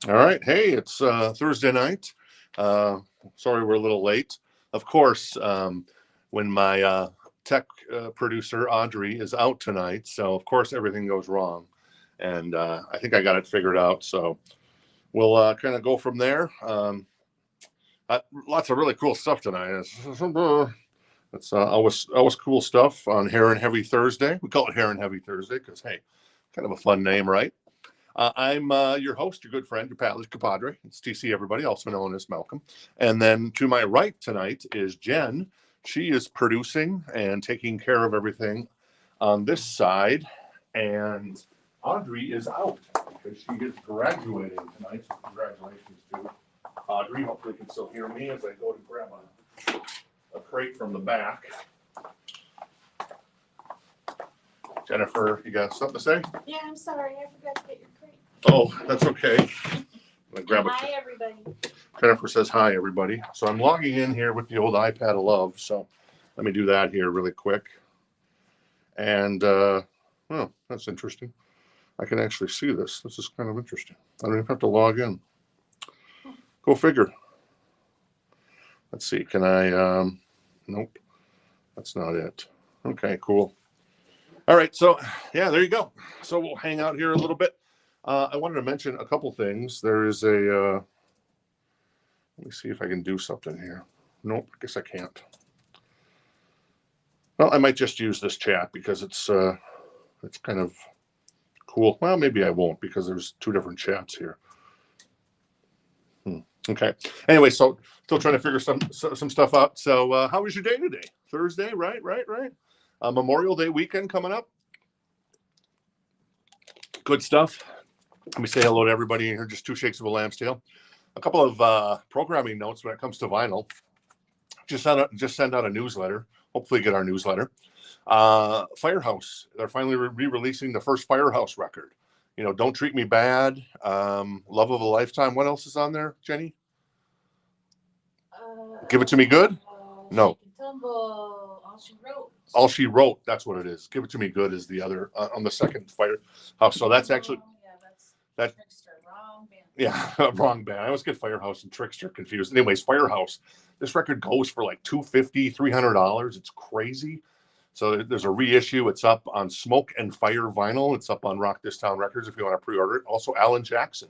All right. Hey, it's Thursday night. Uh, Sorry we're a little late. Of course, when my tech producer, Audrey, is out tonight. So, of course, everything goes wrong. And I think I got it figured out. So, we'll kind of go from there. Lots of really cool stuff tonight. It's always cool stuff on Hair and Heavy Thursday. We call it Hair and Heavy Thursday because, hey, kind of a fun name, right? I'm your host, your good friend, your pal, your compadre. It's TC, everybody, also known as Malcolm. And then to my right tonight is Jen. She is producing and taking care of everything on this side. And Audrey is out because she is graduating tonight. So congratulations to Audrey. Hopefully, you can still hear me as I go to grab a crate from the back. Jennifer, you got something to say? Yeah, I'm sorry. I forgot to get your crate. Oh, that's okay. Hi, everybody. Jennifer says hi, everybody. So I'm logging in here with the old iPad of love. So let me do that here really quick. And, oh, that's interesting. I can actually see this. This is kind of interesting. I don't even have to log in. Go figure. Let's see. Can I, nope, that's not it. Okay, cool. All right. So, yeah, there you go. So we'll hang out here a little bit. I wanted to mention a couple things. There is a, let me see if I can do something here. Nope, I guess I can't. Well, I might just use this chat because it's kind of cool. Well, maybe I won't because there's two different chats here. Okay. Anyway, so still trying to figure some stuff out. So, how was your day today? Thursday, right? Memorial Day weekend coming up. Good stuff. Let me say hello to everybody in here. Just two shakes of a lamb's tail. A couple of programming notes when it comes to vinyl. Just send out a newsletter. Hopefully get our newsletter. Firehouse. They're finally re-releasing the first Firehouse record. You know, Don't Treat Me Bad. Love of a Lifetime. What else is on there, Jenny? Give It to Me Good? No. Tumble. All She Wrote. All She Wrote. That's what it is. Give It to Me Good is the other on the second Firehouse. So that's actually that's Trickster. Wrong band. Yeah, wrong band. I always get Firehouse and Trickster confused. Anyways, Firehouse. This record goes for like $250, $300. It's crazy. So there's a reissue. It's up on Smoke and Fire vinyl. It's up on Rock This Town Records if you want to pre-order it. Also, Alan Jackson.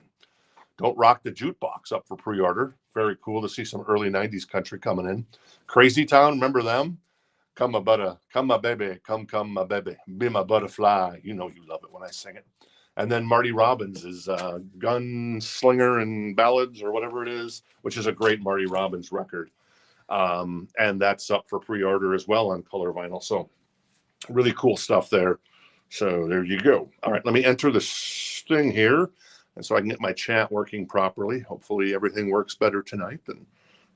Don't Rock the Jukebox up for pre-order. Very cool to see some early 90s country coming in. Crazy Town, remember them? Come my baby, come my baby, be my butterfly. You know you love it when I sing it. And then Marty Robbins is Gunslinger and Ballads or whatever it is, which is a great Marty Robbins record. And that's up for pre-order as well on color vinyl. So really cool stuff there. So there you go. All right, let me enter this thing here. And so I can get my chat working properly. Hopefully everything works better tonight than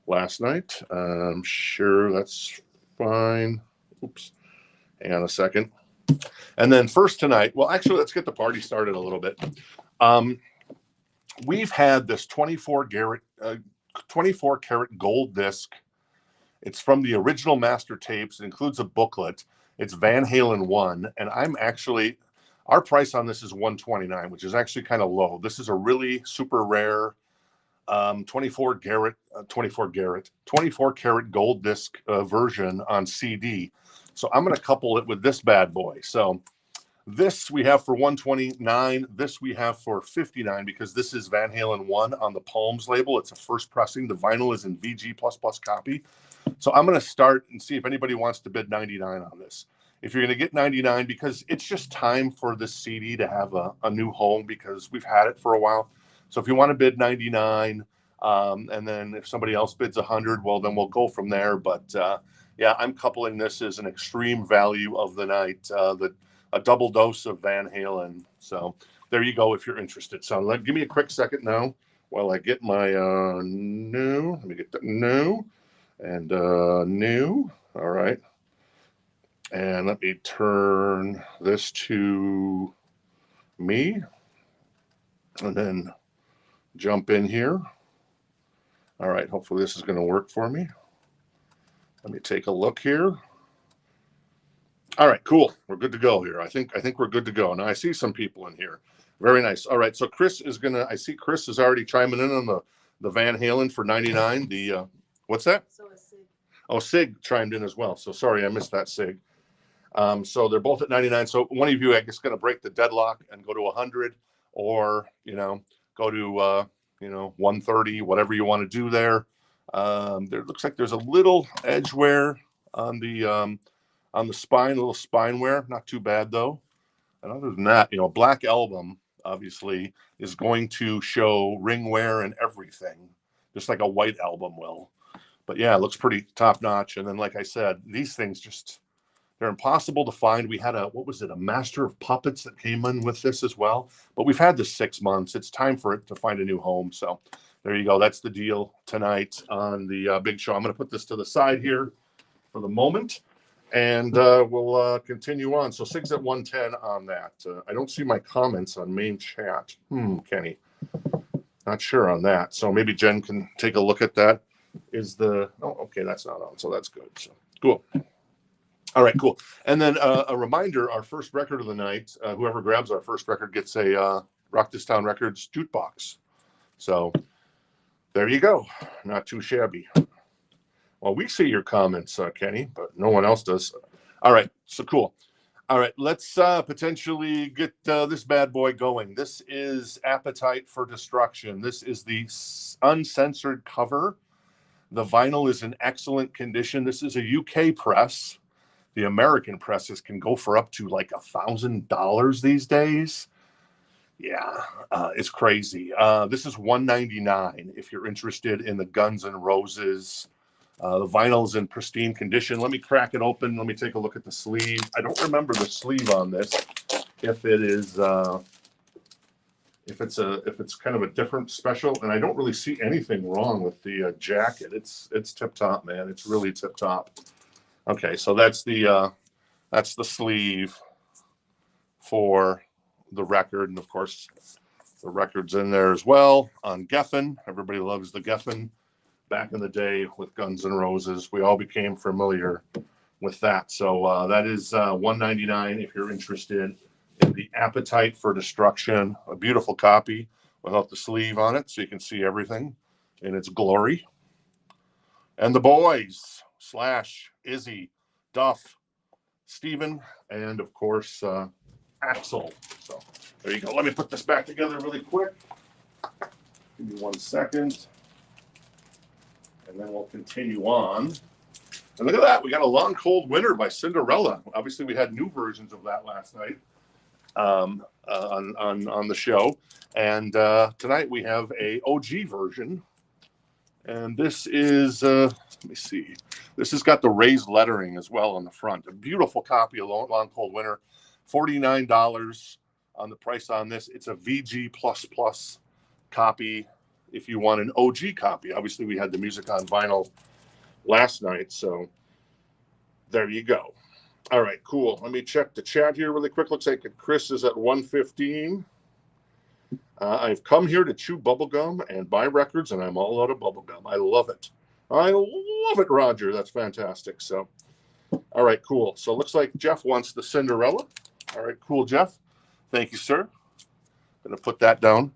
last night. I'm sure that's fine. Oops. Hang on a second. And then first tonight, well, actually, let's get the party started a little bit. We've had this 24 karat gold disc. It's from the original master tapes. It includes a booklet. It's Van Halen 1. And our price on this is $129, which is actually kind of low. This is a really super rare 24 karat gold disc version on CD. So I'm going to couple it with this bad boy. So this we have for $129. This we have for $59 because this is Van Halen 1 on the Palms label. It's a first pressing. The vinyl is in VG++ copy. So I'm going to start and see if anybody wants to bid $99 on this. If you're going to get $99, because it's just time for this CD to have a new home because we've had it for a while. So if you want to bid $99, and then if somebody else bids $100, well, then we'll go from there. But yeah, I'm coupling this as an extreme value of the night, a double dose of Van Halen. So there you go if you're interested. So give me a quick second now while I get my new. Let me get that new and new. All right. And let me turn this to me and then jump in here. All right, hopefully this is going to work for me. Let me take a look here. All right, cool. We're good to go here. I think we're good to go. Now I see some people in here. Very nice. All right, so Chris is gonna. I see Chris is already chiming in on the Van Halen for 99. The what's that? So is Sig. Oh, Sig chimed in as well. So sorry, I missed that, Sig. So they're both at 99. So one of you, I guess, going to break the deadlock and go to 100, or go to 130, whatever you want to do there. There looks like there's a little edge wear on the spine, a little spine wear. Not too bad though. And other than that, Black Album obviously is going to show ring wear and everything, just like a white album will. But yeah, it looks pretty top notch. And then, like I said, these things they're impossible to find. We had a Master of Puppets that came in with this as well. But we've had this 6 months. It's time for it to find a new home. So there you go. That's the deal tonight on the big show. I'm going to put this to the side here for the moment. And we'll continue on. So Sig's at 110 on that. I don't see my comments on main chat. Kenny. Not sure on that. So maybe Jen can take a look at that. Okay, that's not on. So that's good. So cool. All right, cool. And then a reminder, our first record of the night, whoever grabs our first record gets a Rock This Town Records jukebox. So there you go. Not too shabby. Well, we see your comments, Kenny, but no one else does. All right, so cool. All right, let's potentially get this bad boy going. This is Appetite for Destruction. This is the uncensored cover. The vinyl is in excellent condition. This is a UK press. The American presses can go for up to like $1,000 these days. Yeah, it's crazy. This is $199 if you're interested in the Guns N' Roses. The vinyl is in pristine condition. Let me crack it open. Let me take a look at the sleeve. I don't remember the sleeve on this. If it is, if it's kind of a different special, and I don't really see anything wrong with the jacket. It's tip top, man. It's really tip top. Okay, so that's the sleeve for the record, and of course the record's in there as well on Geffen. Everybody loves the Geffen. Back in the day with Guns N' Roses, we all became familiar with that. So that is $199 if you're interested in the Appetite for Destruction. A beautiful copy without the sleeve on it, so you can see everything in its glory. And the boys / Izzy, Duff, Steven, and of course Axel. So there you go. Let me put this back together really quick. Give me 1 second. And then we'll continue on. And look at that. We got a Long Cold Winter by Cinderella. Obviously, we had new versions of that last night on the show. And tonight we have a OG version. And this is, let me see. This has got the raised lettering as well on the front. A beautiful copy of Long Cold Winter. $49 on the price on this. It's a VG++ copy if you want an OG copy. Obviously, we had the music on vinyl last night, so there you go. All right, cool. Let me check the chat here really quick. Looks like Chris is at 115. I've come here to chew bubblegum and buy records, and I'm all out of bubblegum. I love it. I love it, Roger. That's fantastic. So, all right, cool. So, looks like Jeff wants the Cinderella. All right, cool, Jeff. Thank you, sir. Going to put that down.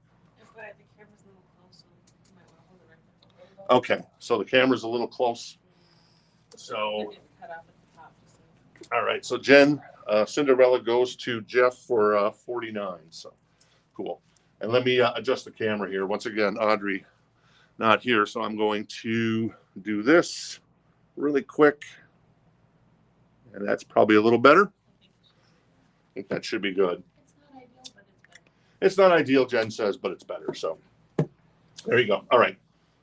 Okay, so the camera's a little close. So, all right, so Jen, Cinderella goes to Jeff for 49. So, cool. And let me adjust the camera here. Once again, Audrey not here, so I'm going to do this really quick. And that's probably a little better. I think that should be good. It's not ideal, Jen says, but it's better. So, there you go. All right.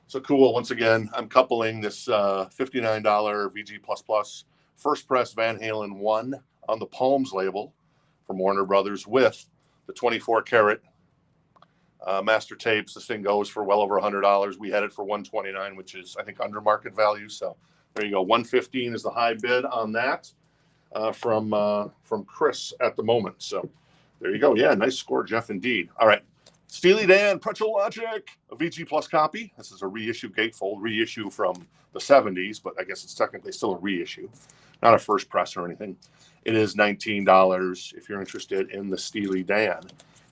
So cool. Once again, I'm coupling this $59 VG++ first press Van Halen 1 on the Palms label from Warner Brothers with the 24 karat master tapes. This thing goes for well over $100. We had it for $129, which is, I think, under market value. So there you go. $115 is the high bid on that from Chris at the moment. So there you go. Yeah, nice score, Jeff, indeed. All right. Steely Dan, Pretzel Logic, a VG+ copy. This is a reissue gatefold, reissue from the 70s, but I guess it's technically still a reissue, not a first press or anything. It is $19 if you're interested in the Steely Dan.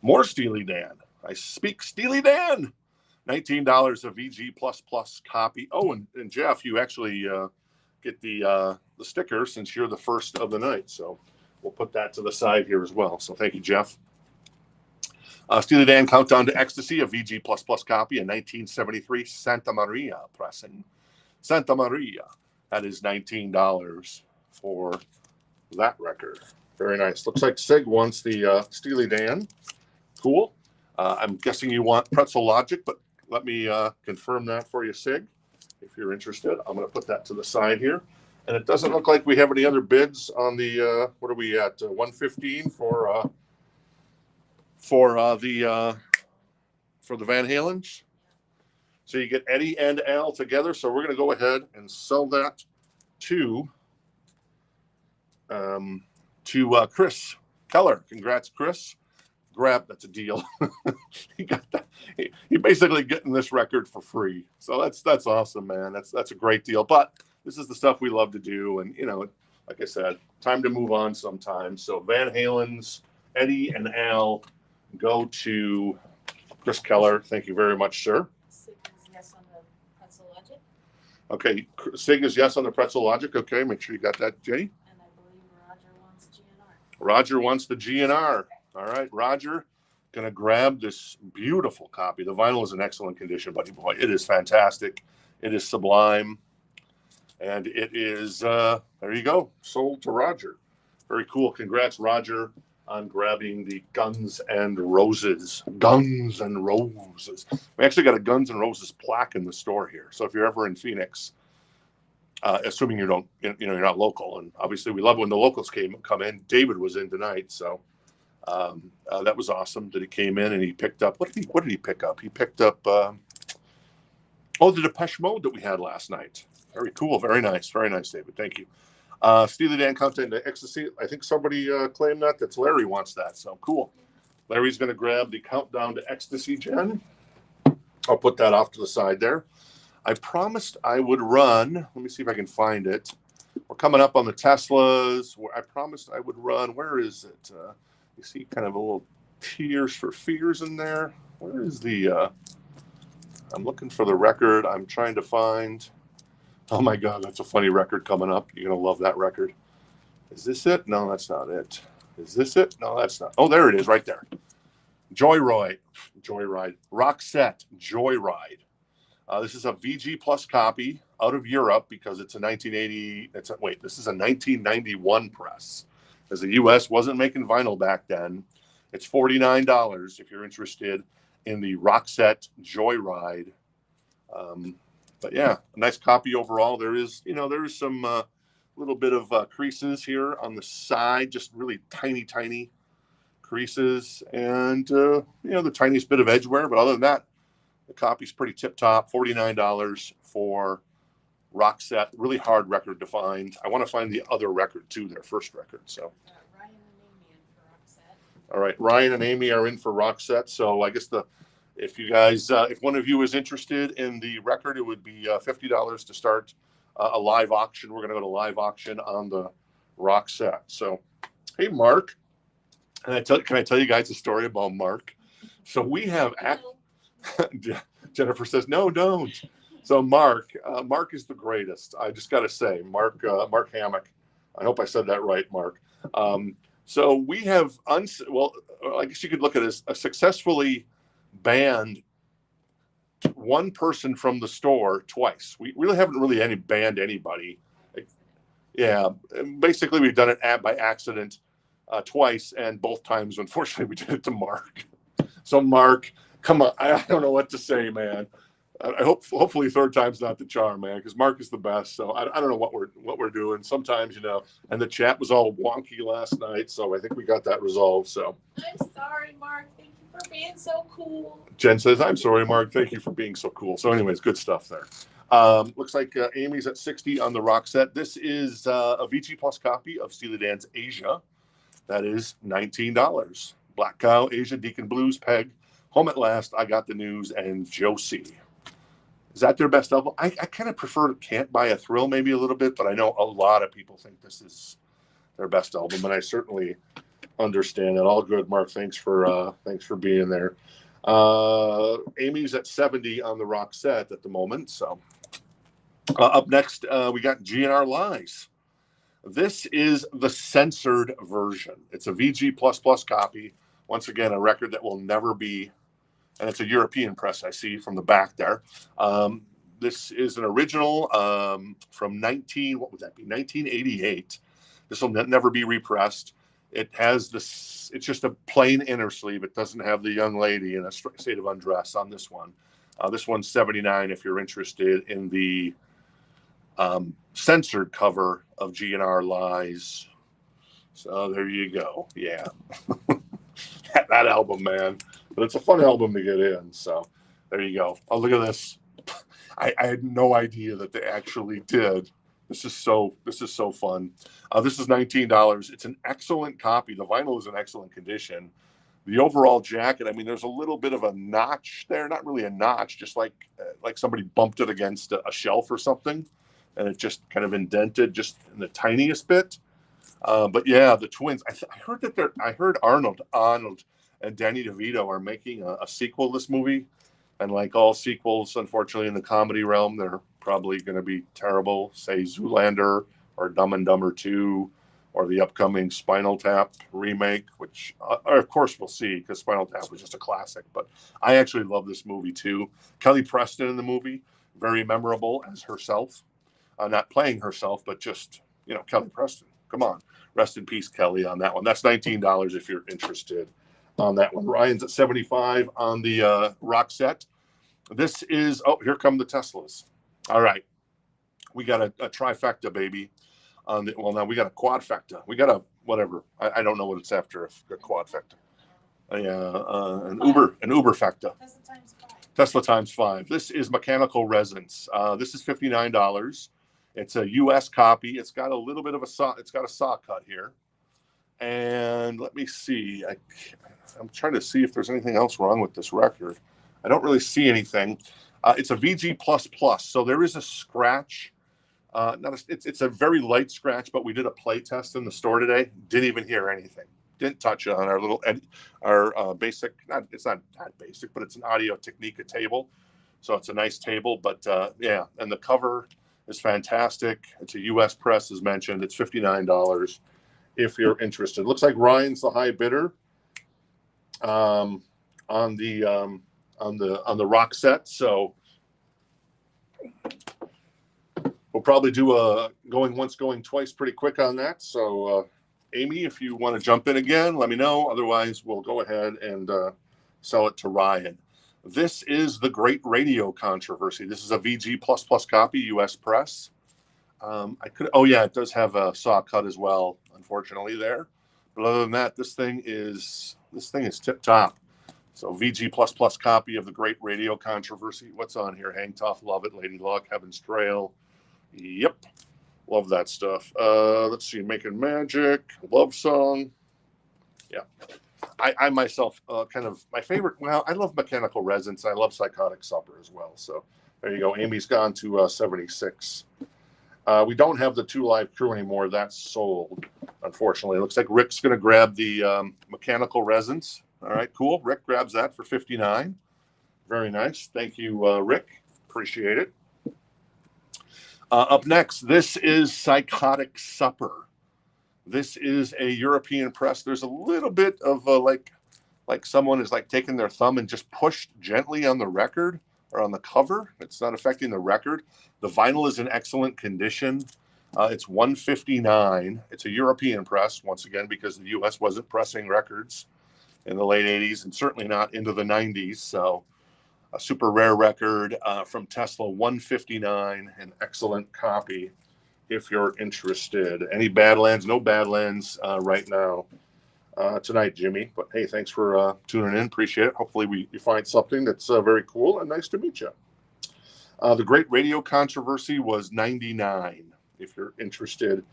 More Steely Dan. I speak Steely Dan. $19 a VG++ copy. Oh, and Jeff, you actually get the sticker since you're the first of the night. So we'll put that to the side here as well. So thank you, Jeff. Steely Dan Countdown to Ecstasy, a VG++ copy, a 1973 Santa Maria pressing. Santa Maria. That is $19 for that record. Very nice. Looks like Sig wants the Steely Dan. Cool. I'm guessing you want Pretzel Logic, but let me confirm that for you, Sig, if you're interested. I'm going to put that to the side here. And it doesn't look like we have any other bids on the, what are we at, 115 for the Van Halens. So you get Eddie and Al together. So we're going to go ahead and sell that to Chris Keller. Congrats, Chris. That's a deal. He got that. He basically getting this record for free. So that's awesome, man. That's a great deal. But this is the stuff we love to do, and like I said, time to move on sometimes. So Van Halen's Eddie and Al go to Chris Keller. Thank you very much, sir. Sig is yes on the Pretzel Logic. Okay, Sig is yes on the Pretzel Logic. Okay, make sure you got that, Jenny. And I believe Roger wants GNR. Roger wants the GNR. All right, Roger, gonna grab this beautiful copy. The vinyl is in excellent condition, buddy boy. It is fantastic. It is sublime, and it is there you go, sold to Roger. Very cool. Congrats, Roger, on grabbing the Guns and Roses. Guns and Roses. We actually got a Guns and Roses plaque in the store here. So if you're ever in Phoenix, assuming you're not local, and obviously we love when the locals come in. David was in tonight, so. That was awesome that he came in and he picked up. What did he pick up? He picked up the Depeche Mode that we had last night. Very cool. Very nice, David. Thank you. Steely Dan Countdown to Ecstasy. I think somebody claimed that. That's Larry wants that. So cool. Larry's going to grab the Countdown to Ecstasy, Jen. I'll put that off to the side there. I promised I would run. Let me see if I can find it. We're coming up on the Teslas. I promised I would run. Where is it? You see kind of a little Tears for Fears in there. Where is the, I'm looking for the record. I'm trying to find, oh my God, that's a funny record coming up. You're going to love that record. Is this it? No, that's not it. Is this it? No, that's not. Oh, there it is right there. Joyride. Roxette, Joyride. This is a VG Plus copy out of Europe because it's a 1980, this is a 1991 press. As the U.S. wasn't making vinyl back then. It's $49 if you're interested in the Roxette Joyride. But yeah, a nice copy overall. There is some little bit of creases here on the side, just really tiny creases, and the tiniest bit of edge wear. But other than that, the copy's pretty tip top. $49 for Roxette. Really hard record to find. I want to find the other record too, their first record. So Ryan and Amy in for Roxette. All right, Ryan and Amy are in for Roxette. So I guess if you guys, if one of you is interested in the record, it would be $50 to start a live auction. We're going to go to live auction on the Roxette. So, hey, Mark, can I tell you guys a story about Mark? So we have Jennifer says, no, don't. So Mark is the greatest. I just got to say, Mark Hammock. I hope I said that right, Mark. So we have, I guess you could look at it as a successfully banned one person from the store twice. We really haven't banned anybody. Yeah, basically we've done it by accident twice, and both times, unfortunately, we did it to Mark. So Mark, come on, I don't know what to say, man. I hopefully third time's not the charm, man, because Mark is the best. So I don't know what we're doing. Sometimes, and the chat was all wonky last night, so I think we got that resolved. So I'm sorry, Mark. Thank you for being so cool. Jen says, I'm sorry, Mark. Thank you for being so cool. So anyways, good stuff there. Looks like Amy's at 60 on the Roxette. This is a VG Plus copy of Steely Dan's Asia. That is $19. Black Cow, Asia, Deacon Blues, Peg, Home at Last, I Got the News, and Josie. Is that their best album? I kind of prefer Can't Buy a Thrill maybe a little bit, but I know a lot of people think this is their best album, and I certainly Understand it. All good, Mark. Thanks for being there. Amy's at 70 on the rock set at the moment. So up next, we got GNR Lies. This is the censored version. It's a VG++ copy. Once again, a record that will never be, and it's a European press, I see from the back there. This is an original from 1988. This will never be repressed. It has this, it's just a plain inner sleeve. It doesn't have the young lady in a state of undress on this one. This one's 79 if you're interested in the censored cover of GNR Lies. So there you go. Yeah. that album, man. But it's a fun album to get in. So there you go. Oh, look at this. I had no idea that they actually did. This is so fun. This is $19. It's an excellent copy. The vinyl is in excellent condition. The overall jacket, I mean, there's a little bit of a notch there. Not really a notch, just like somebody bumped it against a shelf or something, and it just kind of indented just in the tiniest bit. But yeah, the twins. I heard Arnold and Danny DeVito are making a sequel to this movie, and like all sequels, unfortunately, in the comedy realm, they're probably going to be terrible. Say Zoolander or Dumb and Dumber 2, or the upcoming Spinal Tap remake, which of course we'll see because Spinal Tap was just a classic. But I actually love this movie too. Kelly Preston in the movie, very memorable as herself, not playing herself, but just Kelly Preston. Come on. Rest in peace, Kelly, on that one. That's $19 if you're interested on that one. Ryan's at 75 on the rock set. This is, here come the Teslas. All right. We got a trifecta, baby. Now we got a quadfecta. We got a whatever. I don't know what it's after, a quadfecta. An Uberfecta. Tesla times 5. This is mechanical resonance. This is $59. It's a U.S. copy. It's got a little bit of a saw. It's got a saw cut here. And let me see. I'm trying to see if there's anything else wrong with this record. I don't really see anything. It's a VG++, so there is a scratch. It's a very light scratch, but we did a play test in the store today. Didn't even hear anything. Didn't touch it on our basic. It's not that basic, but it's an Audio Technica table, so it's a nice table. But yeah, and the cover is fantastic. It's a U.S. press, as mentioned. It's $59 if you're interested. Looks like Ryan's the high bidder on the rock set. So we'll probably do a going once, going twice pretty quick on that. So Amy, if you want to jump in again, let me know. Otherwise, we'll go ahead and sell it to Ryan. This is the Great Radio Controversy. This is a VG++ copy, U.S. press. It does have a saw cut as well, unfortunately there. But other than that, this thing is tip top. So VG++ copy of the Great Radio Controversy. What's on here? Hang Tough, Love It, Lady Luck, Heaven's Trail. Yep, love that stuff. Let's see, Making Magic, Love Song. Yeah. I myself kind of my favorite. Well, I love Mechanical Resonance. I love Psychotic Supper as well. So there you go. Amy's gone to 76. We don't have the 2 Live Crew anymore. That's sold, unfortunately. It looks like Rick's going to grab the Mechanical Resonance. All right, cool. Rick grabs that for $59. Very nice. Thank you, Rick. Appreciate it. Up next, this is Psychotic Supper. This is a European press. There's a little bit of like someone is like taking their thumb and just pushed gently on the record or on the cover. It's not affecting the record. The vinyl is in excellent condition. It's $159. It's a European press, once again, because the U.S. wasn't pressing records in the late 80s and certainly not into the 90s. So a super rare record from Tesla, $159, an excellent copy if you're interested. Any Badlands? No Badlands right now tonight, Jimmy. But hey, thanks for tuning in. Appreciate it. Hopefully you find something that's very cool and nice to meet you. The Great Radio Controversy was $99 if you're interested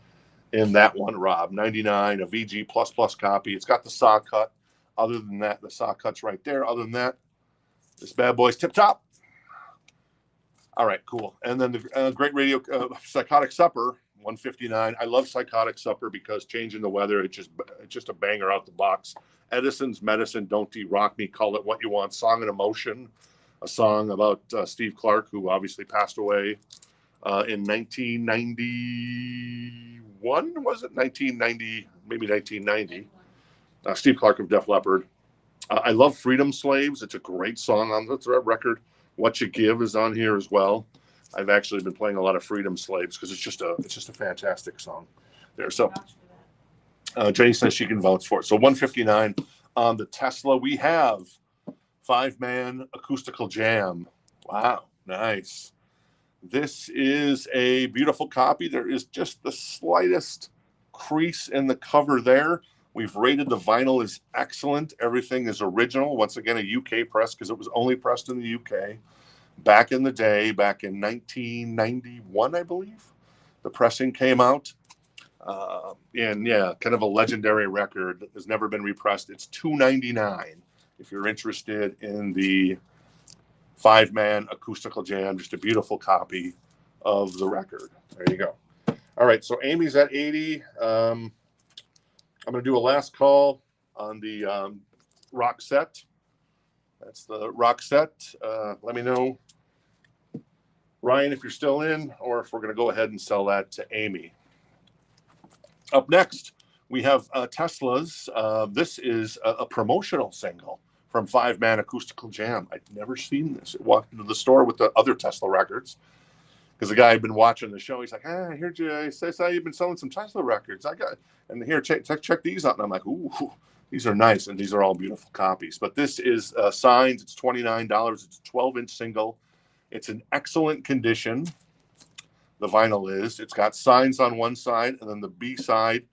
in that one, Rob. $99, a VG++ copy. It's got the saw cut. Other than that, the saw cut's right there. Other than that, this bad boy's tip top. All right, cool. And then the Great Radio Psychotic Supper 159. I love Psychotic Supper because Changing the Weather, it's just a banger out the box. Edison's Medicine, Don't De-Rock Me, Call It What You Want, Song and Emotion, a song about Steve Clark, who obviously passed away in 1991, was it? 1990, maybe 1990. Steve Clark of Def Leppard. I love Freedom Slaves. It's a great song on the record. What You Give is on here as well. I've actually been playing a lot of Freedom Slaves because it's just a fantastic song there. So Jenny says she can vouch for it. So 159 on the Tesla. We have 5-man acoustical jam. Wow, nice. This is a beautiful copy. There is just the slightest crease in the cover there. We've rated the vinyl as excellent. Everything is original. Once again, a UK press because it was only pressed in the UK. Back in the day, back in 1991, I believe, the pressing came out. And yeah, kind of a legendary record that has never been repressed. It's $2.99 if you're interested in the 5-man acoustical jam. Just a beautiful copy of the record. There you go. All right, so Amy's at 80. I'm going to do a last call on the rock set. That's the rock set. Let me know, Ryan, if you're still in, or if we're going to go ahead and sell that to Amy. Up next, we have Tesla's. This is a promotional single from 5-man acoustical jam. I'd never seen this. I walked into the store with the other Tesla records because the guy had been watching the show. He's like, I heard you. I saw you've been selling some Tesla records. And here, check these out. And I'm like, ooh, these are nice. And these are all beautiful copies. But this is signed. It's $29. It's a 12-inch single. It's in excellent condition. The vinyl is. It's got signs on one side, and then the B side,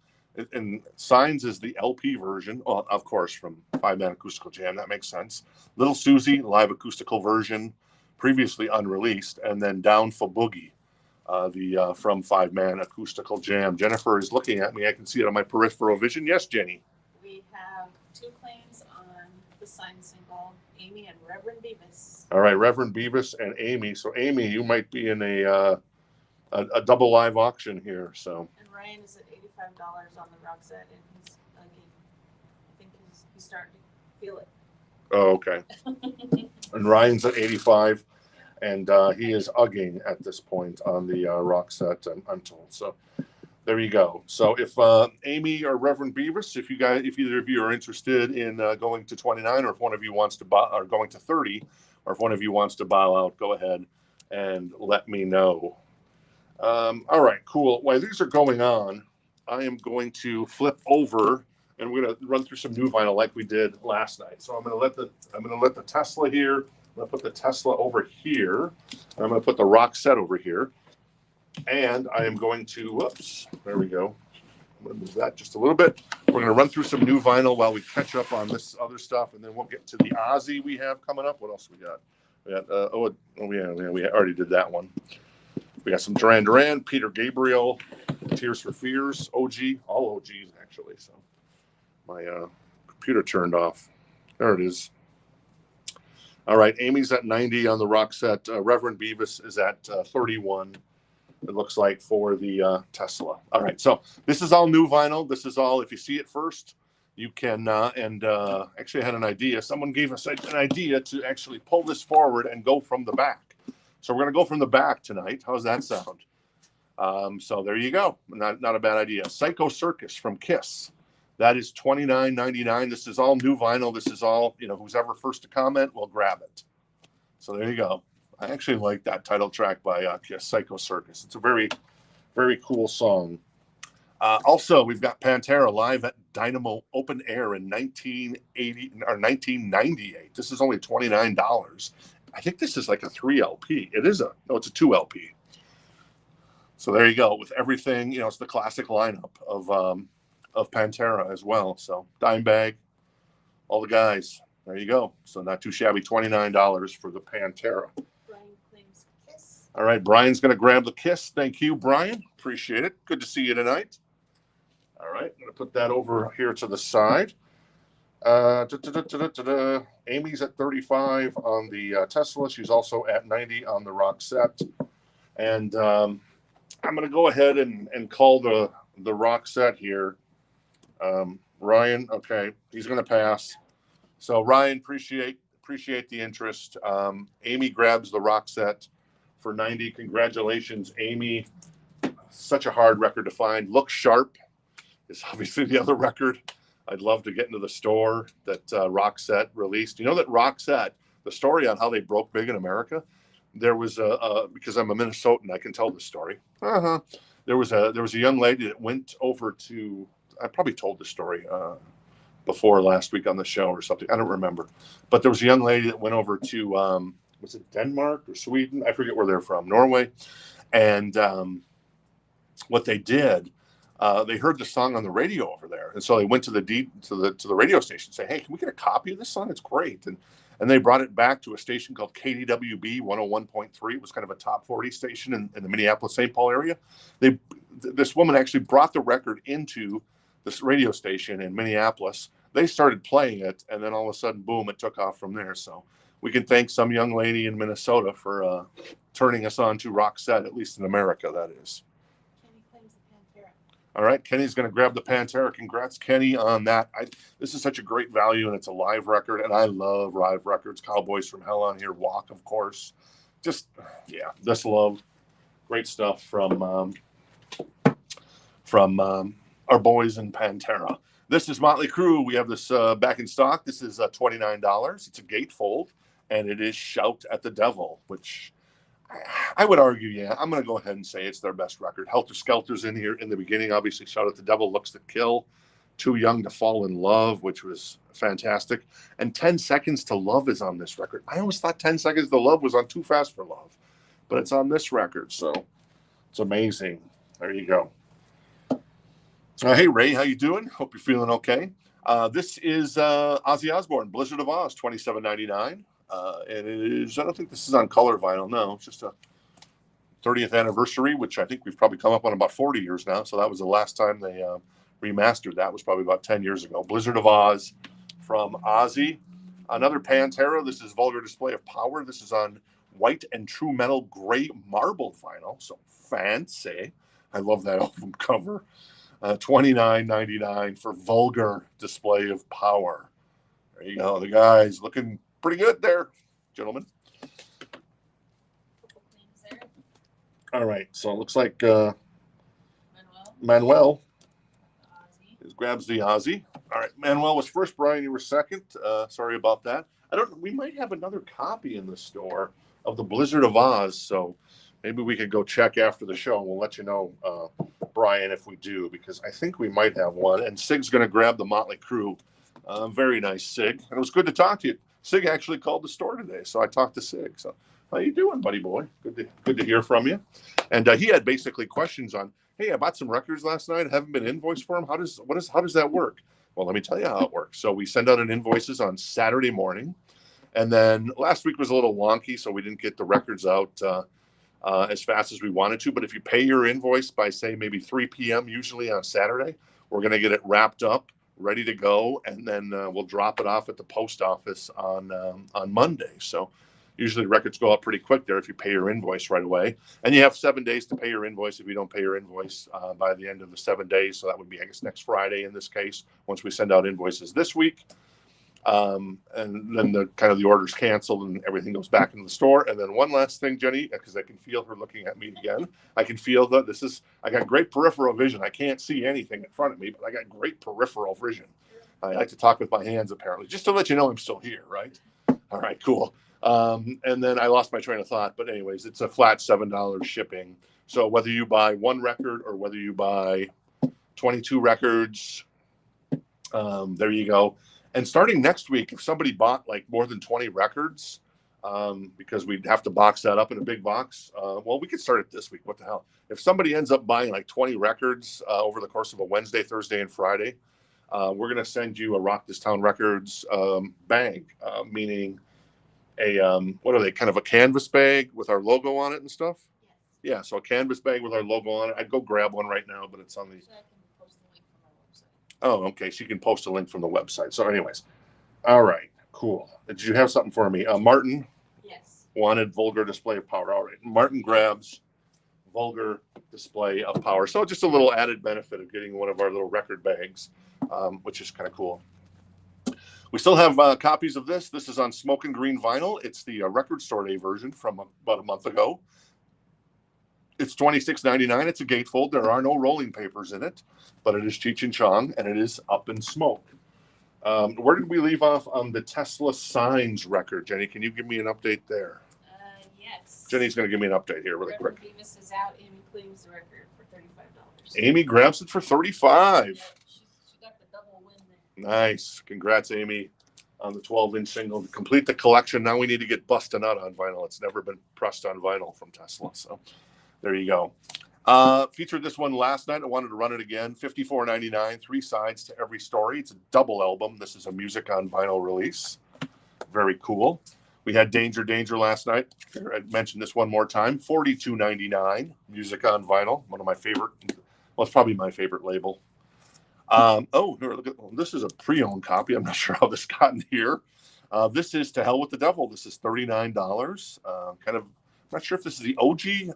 and signs is the LP version. Well, of course, from 5-man acoustical jam. That makes sense. Little Susie live acoustical version, previously unreleased, and then Down for Boogie, the from 5-man acoustical jam. Jennifer is looking at me. I can see it on my peripheral vision. Yes, Jenny. We have 2 claims on the signed single, Amy and Reverend Beavis. All right, Reverend Beavis and Amy. So Amy, you might be in a double live auction here. So. And Ryan is at $85 on the rock set, and he's I think he's starting to feel it. Oh, okay. And Ryan's at 85, and he is ugging at this point on the rock set, I'm told. So there you go. So if Amy or Reverend Beavis, if either of you are interested in going to 29, or if one of you wants to buy, or going to 30, or if one of you wants to bow out, go ahead and let me know. All right, cool. While these are going on, I am going to flip over and we're going to run through some new vinyl like we did last night. So I'm going to let the Tesla here. I'm going to put the Tesla over here, and I'm going to put the rock set over here. And I am going to, whoops, there we go. I'm going to move that just a little bit. We're going to run through some new vinyl while we catch up on this other stuff, and then we'll get to the Ozzy we have coming up. What else we got? We got, we already did that one. We got some Duran Duran, Peter Gabriel, Tears for Fears, OG, all OGs actually. So my computer turned off. There it is. All right, Amy's at 90 on the rock set. Reverend Beavis is at 31. It looks like for the Tesla. All right, so this is all new vinyl. This is all, if you see it first, you can, actually I had an idea. Someone gave us an idea to actually pull this forward and go from the back. So we're going to go from the back tonight. How's that sound? So there you go. Not a bad idea. Psycho Circus from Kiss. That is $29.99. This is all new vinyl. This is all, who's ever first to comment will grab it. So there you go. I actually like that title track by Kiss, Psycho Circus. It's a very, very cool song. Also, we've got Pantera live at Dynamo Open Air in 1998. This is only $29. I think this is like a 3 LP. It's a 2 LP. So there you go. With everything, it's the classic lineup of Pantera as well. So Dimebag, all the guys. There you go. So not too shabby. $29 for the Pantera. Brian claims Kiss. All right, Brian's going to grab the Kiss. Thank you, Brian. Appreciate it. Good to see you tonight. All right, I'm going to put that over here to the side. Amy's at 35 on the Tesla. She's also at 90 on the rock set. And I'm going to go ahead and call the rock set here. Ryan, okay, he's going to pass. So Ryan, appreciate the interest. Amy grabs the rock set for 90. Congratulations, Amy. Such a hard record to find. Look Sharp is obviously the other record. I'd love to get into the store that Roxette released. You know that Roxette, the story on how they broke big in America, there was because I'm a Minnesotan, I can tell the story. There was a young lady that went over to. I probably told the story before last week on the show or something. I don't remember, but there was a young lady that went over to was it Denmark or Sweden? I forget where they're from, Norway, and what they did. They heard the song on the radio over there, and so they went to the radio station and say, "Hey, can we get a copy of this song? It's great." And they brought it back to a station called KDWB 101.3. It was kind of a top 40 station in the Minneapolis-St. Paul area. This woman actually brought the record into this radio station in Minneapolis. They started playing it, and then all of a sudden, boom, it took off from there. So we can thank some young lady in Minnesota for turning us on to Roxette, at least in America, that is. All right, Kenny's going to grab the Pantera. Congrats, Kenny, on that. This is such a great value, and it's a live record, and I love live records. Cowboys from Hell on here, Walk, of course. Just, yeah, this love. Great stuff from our boys in Pantera. This is Motley Crue. We have this back in stock. This is $29. It's a gatefold, and it is Shout at the Devil, which I would argue, yeah, I'm going to go ahead and say it's their best record. Helter Skelter's in here in the beginning. Obviously, Shout at the Devil, Looks to Kill, Too Young to Fall in Love, which was fantastic. And 10 Seconds to Love is on this record. I always thought 10 Seconds to Love was on Too Fast for Love, but it's on this record, so it's amazing. There you go. Hey, Ray, how you doing? Hope you're feeling okay. This is Ozzy Osbourne, Blizzard of Oz, $27.99. And it is, I don't think this is on color vinyl. No, it's just a 30th anniversary, which I think we've probably come up on about 40 years now. So that was the last time they remastered that, was probably about 10 years ago. Blizzard of Oz from Ozzy. Another Pantera. This is Vulgar Display of Power. This is on white and true metal gray marble vinyl. So fancy. I love that album cover. $29.99 for Vulgar Display of Power. There you go. The guy's looking pretty good there, gentlemen. All right, so it looks like Manuel grabs the Ozzy. All right, Manuel was first. Brian, you were second. Sorry about that. We might have another copy in the store of the Blizzard of Oz, so maybe we could go check after the show, and we'll let you know, Brian, if we do, because I think we might have one. And Sig's going to grab the Motley Crue. Very nice, Sig. And it was good to talk to you. Sig actually called the store today, so I talked to Sig. So, how you doing, buddy boy? Good to hear from you. And he had basically questions on, hey, I bought some records last night. I haven't been invoiced for them. How does that work? Well, let me tell you how it works. So we send out an invoices on Saturday morning, and then last week was a little wonky, so we didn't get the records out as fast as we wanted to. But if you pay your invoice by, say, maybe 3 p.m. usually on Saturday, we're going to get it wrapped up, ready to go, and then we'll drop it off at the post office on Monday. So usually records go out pretty quick there if you pay your invoice right away. And you have 7 days to pay your invoice if you don't pay your invoice by the end of the 7 days. So that would be, I guess, next Friday in this case, once we send out invoices this week. And then the order's canceled and everything goes back into the store. And then one last thing, Jenny, because I can feel her looking at me again. I can feel that I got great peripheral vision. I can't see anything in front of me, but I got great peripheral vision. I like to talk with my hands, apparently, just to let you know I'm still here, right? All right, cool. And then I lost my train of thought, but anyways, it's a flat $7 shipping. So whether you buy one record or whether you buy 22 records, there you go. And starting next week, if somebody bought like more than 20 records, because we'd have to box that up in a big box, well, we could start it this week. What the hell? If somebody ends up buying like 20 records over the course of a Wednesday, Thursday, and Friday, we're going to send you a Rock This Town Records bag, meaning a, what are they, kind of a canvas bag with our logo on it and stuff? Yes. Yeah, so a canvas bag with our logo on it. I'd go grab one right now, but it's on the... Oh, okay. She can post a link from the website. So anyways, all right, cool. Did you have something for me? Martin? Yes. Wanted Vulgar Display of Power. All right. Martin grabs vulgar display of power. So just a little added benefit of getting one of our little record bags, which is kind of cool. We still have copies of this. This is on smoke and green vinyl. It's the record store day version from about a month ago. It's $26.99. It's a gatefold. There are no rolling papers in it, but it is Cheech and Chong, and it is Up in Smoke. Where did we leave off on the Tesla Signs record? Jenny, can you give me an update there? Yes. Jenny's going to give me an update here really quick. Beavis is out. Amy claims the record for $35. Amy grabs it for $35. Yeah, she got the double win there. Nice. Congrats, Amy, on the 12-inch single. To complete the collection, now we need to get Bustin' Out on vinyl. It's never been pressed on vinyl from Tesla. So there you go. Featured this one last night. I wanted to run it again. $54.99, 3 sides to every story. It's a double album. This is a music on vinyl release. Very cool. We had Danger Danger last night. I mentioned this one more time. $42.99, music on vinyl. One of my favorite. Well, it's probably my favorite label. Oh, here, look at this. Is a pre-owned copy. I'm not sure how this got in here. This is To Hell with the Devil. This is $39. Kind of not sure if this is the OG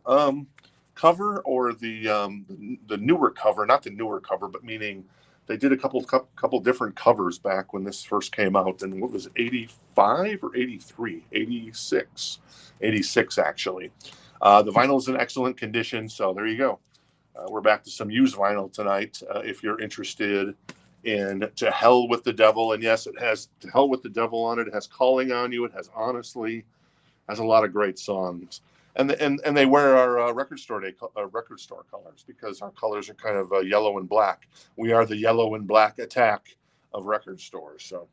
cover or the newer cover. Not the newer cover, but meaning they did a couple different covers back when this first came out. And what was it, 85 or 83? 86. 86, actually. The vinyl is in excellent condition, so there you go. We're back to some used vinyl tonight. If you're interested in To Hell with the Devil, and yes, it has To Hell with the Devil on it. It has Calling on You. It has Honestly. Has a lot of great songs. And they wear our record store colors because our colors are kind of yellow and black. We are the yellow and black attack of record stores. So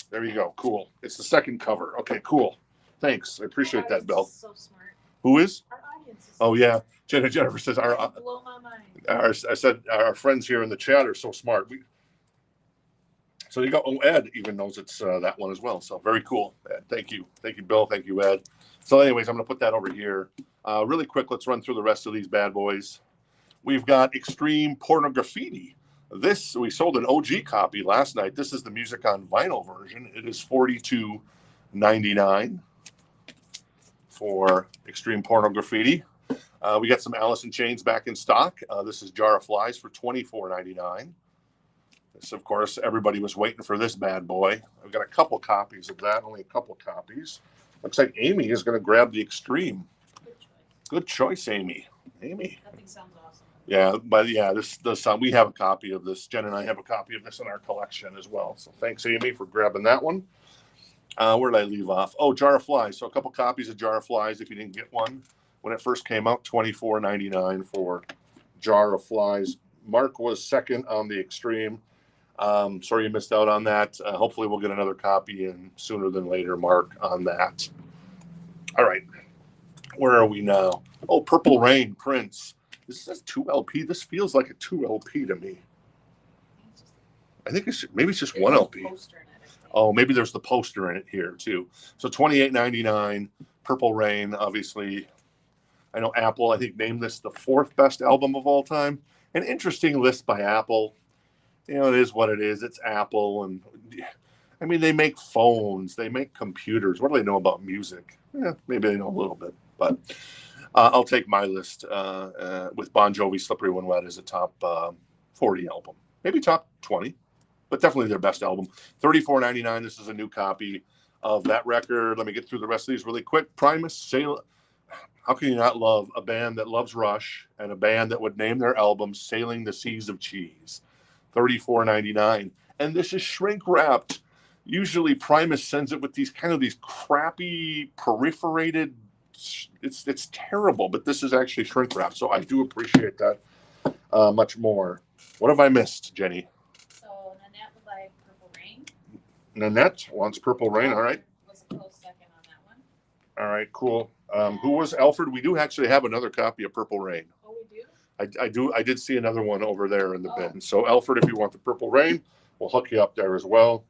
there you go. Cool. It's the second cover. Okay, cool. Thanks. I appreciate that, Bill. So smart. Who is? Our audience is Oh, yeah. Jennifer says, blow my mind. I said our friends here in the chat are so smart. So you got, Ed even knows it's that one as well. So very cool, Ed. Thank you. Thank you, Bill. Thank you, Ed. So anyways, I'm going to put that over here. Really quick, let's run through the rest of these bad boys. We've got Extreme Pornograffiti. This, we sold an OG copy last night. This is the music on vinyl version. It is $42.99 for Extreme Pornograffiti. We got some Alice in Chains back in stock. This is Jar of Flies for $24.99. This, of course, everybody was waiting for this bad boy. I've got a couple copies of that, only a couple copies. Looks like Amy is going to grab the Extreme. Good choice, Amy. Amy. That thing sounds awesome. Yeah, but yeah, this does sound. We have a copy of this. Jen and I have a copy of this in our collection as well. So thanks, Amy, for grabbing that one. Where did I leave off? Oh, Jar of Flies. So a couple copies of Jar of Flies if you didn't get one when it first came out. $24.99 for Jar of Flies. Mark was second on the Extreme. Sorry you missed out on that. Hopefully we'll get another copy in sooner than later, Mark, on that. All right. Where are we now? Oh, Purple Rain, Prince. This says 2LP. This feels like a 2LP to me. I think maybe it's just one LP. Oh, maybe there's the poster in it here too. So $28.99, Purple Rain, obviously. I know Apple, I think, named this the 4th best album of all time. An interesting list by Apple. You know, it is what it is. It's Apple. And I mean, they make phones. They make computers. What do they know about music? Yeah, maybe they know a little bit. But I'll take my list with Bon Jovi, Slippery When Wet as a top 40 album. Maybe top 20, but definitely their best album. $34.99. This is a new copy of that record. Let me get through the rest of these really quick. Primus, Sail. How can you not love a band that loves Rush and a band that would name their album Sailing the Seas of Cheese? $34.99. And this is shrink wrapped. Usually Primus sends it with these crappy perforated. It's terrible, but this is actually shrink wrapped. So I do appreciate that much more. What have I missed, Jenny? So Nanette would like Purple Rain. Nanette wants Purple Rain. All right. Was a close second on that one. All right, cool. Who was Alfred? We do actually have another copy of Purple Rain. Oh, we do? I did see another one over there in the bin. So Alfred, if you want the Purple Rain, we'll hook you up there as well.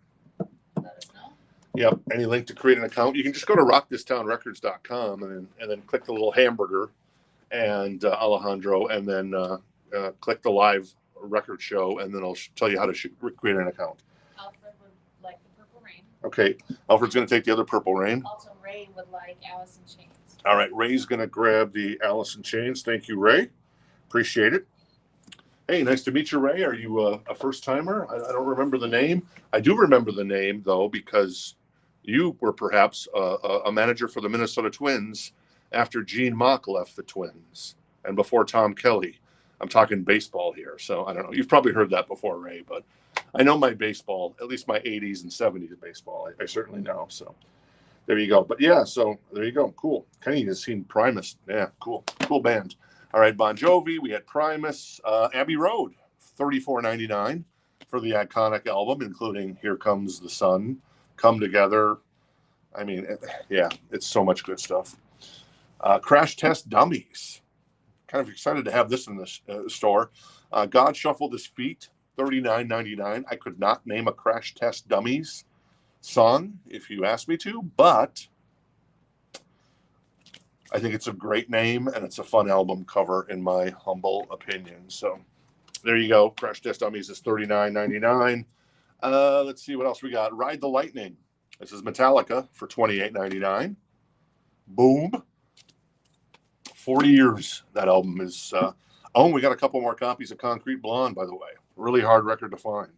Let us know. Yep. Any link to create an account, you can just go to rockthistownrecords.com and then click the little hamburger and Alejandro, and then click the live record show, and then I'll tell you how to create an account. Alfred would like the Purple Rain. Okay. Alfred's going to take the other Purple Rain. Also, Ray would like Alice in Chains. All right, Ray's going to grab the Allison chains. Thank you, Ray. Appreciate it. Hey, nice to meet you, Ray. Are you a first timer? I don't remember the name. I do remember the name, though, because you were perhaps a manager for the Minnesota Twins after Gene Mauch left the Twins and before Tom Kelly. I'm talking baseball here. So I don't know. You've probably heard that before, Ray, but I know my baseball, at least my 80s and 70s baseball. I certainly know. So there you go. But yeah, so there you go. Cool. Kenny has seen Primus. Yeah, cool. Cool band. All right, Bon Jovi. We had Primus. Abbey Road, $34.99 for the iconic album, including Here Comes the Sun, Come Together. I mean, yeah, it's so much good stuff. Crash Test Dummies. Kind of excited to have this in the store. God Shuffled His Feet, $39.99. I could not name a Crash Test Dummies song if you asked me to, but I think it's a great name and it's a fun album cover in my humble opinion. So there you go. Crash Test Dummies is $39.99. Let's see what else we got. Ride the Lightning. This is Metallica for $28.99. Boom. 40 years that album is. We got a couple more copies of Concrete Blonde, by the way. Really hard record to find.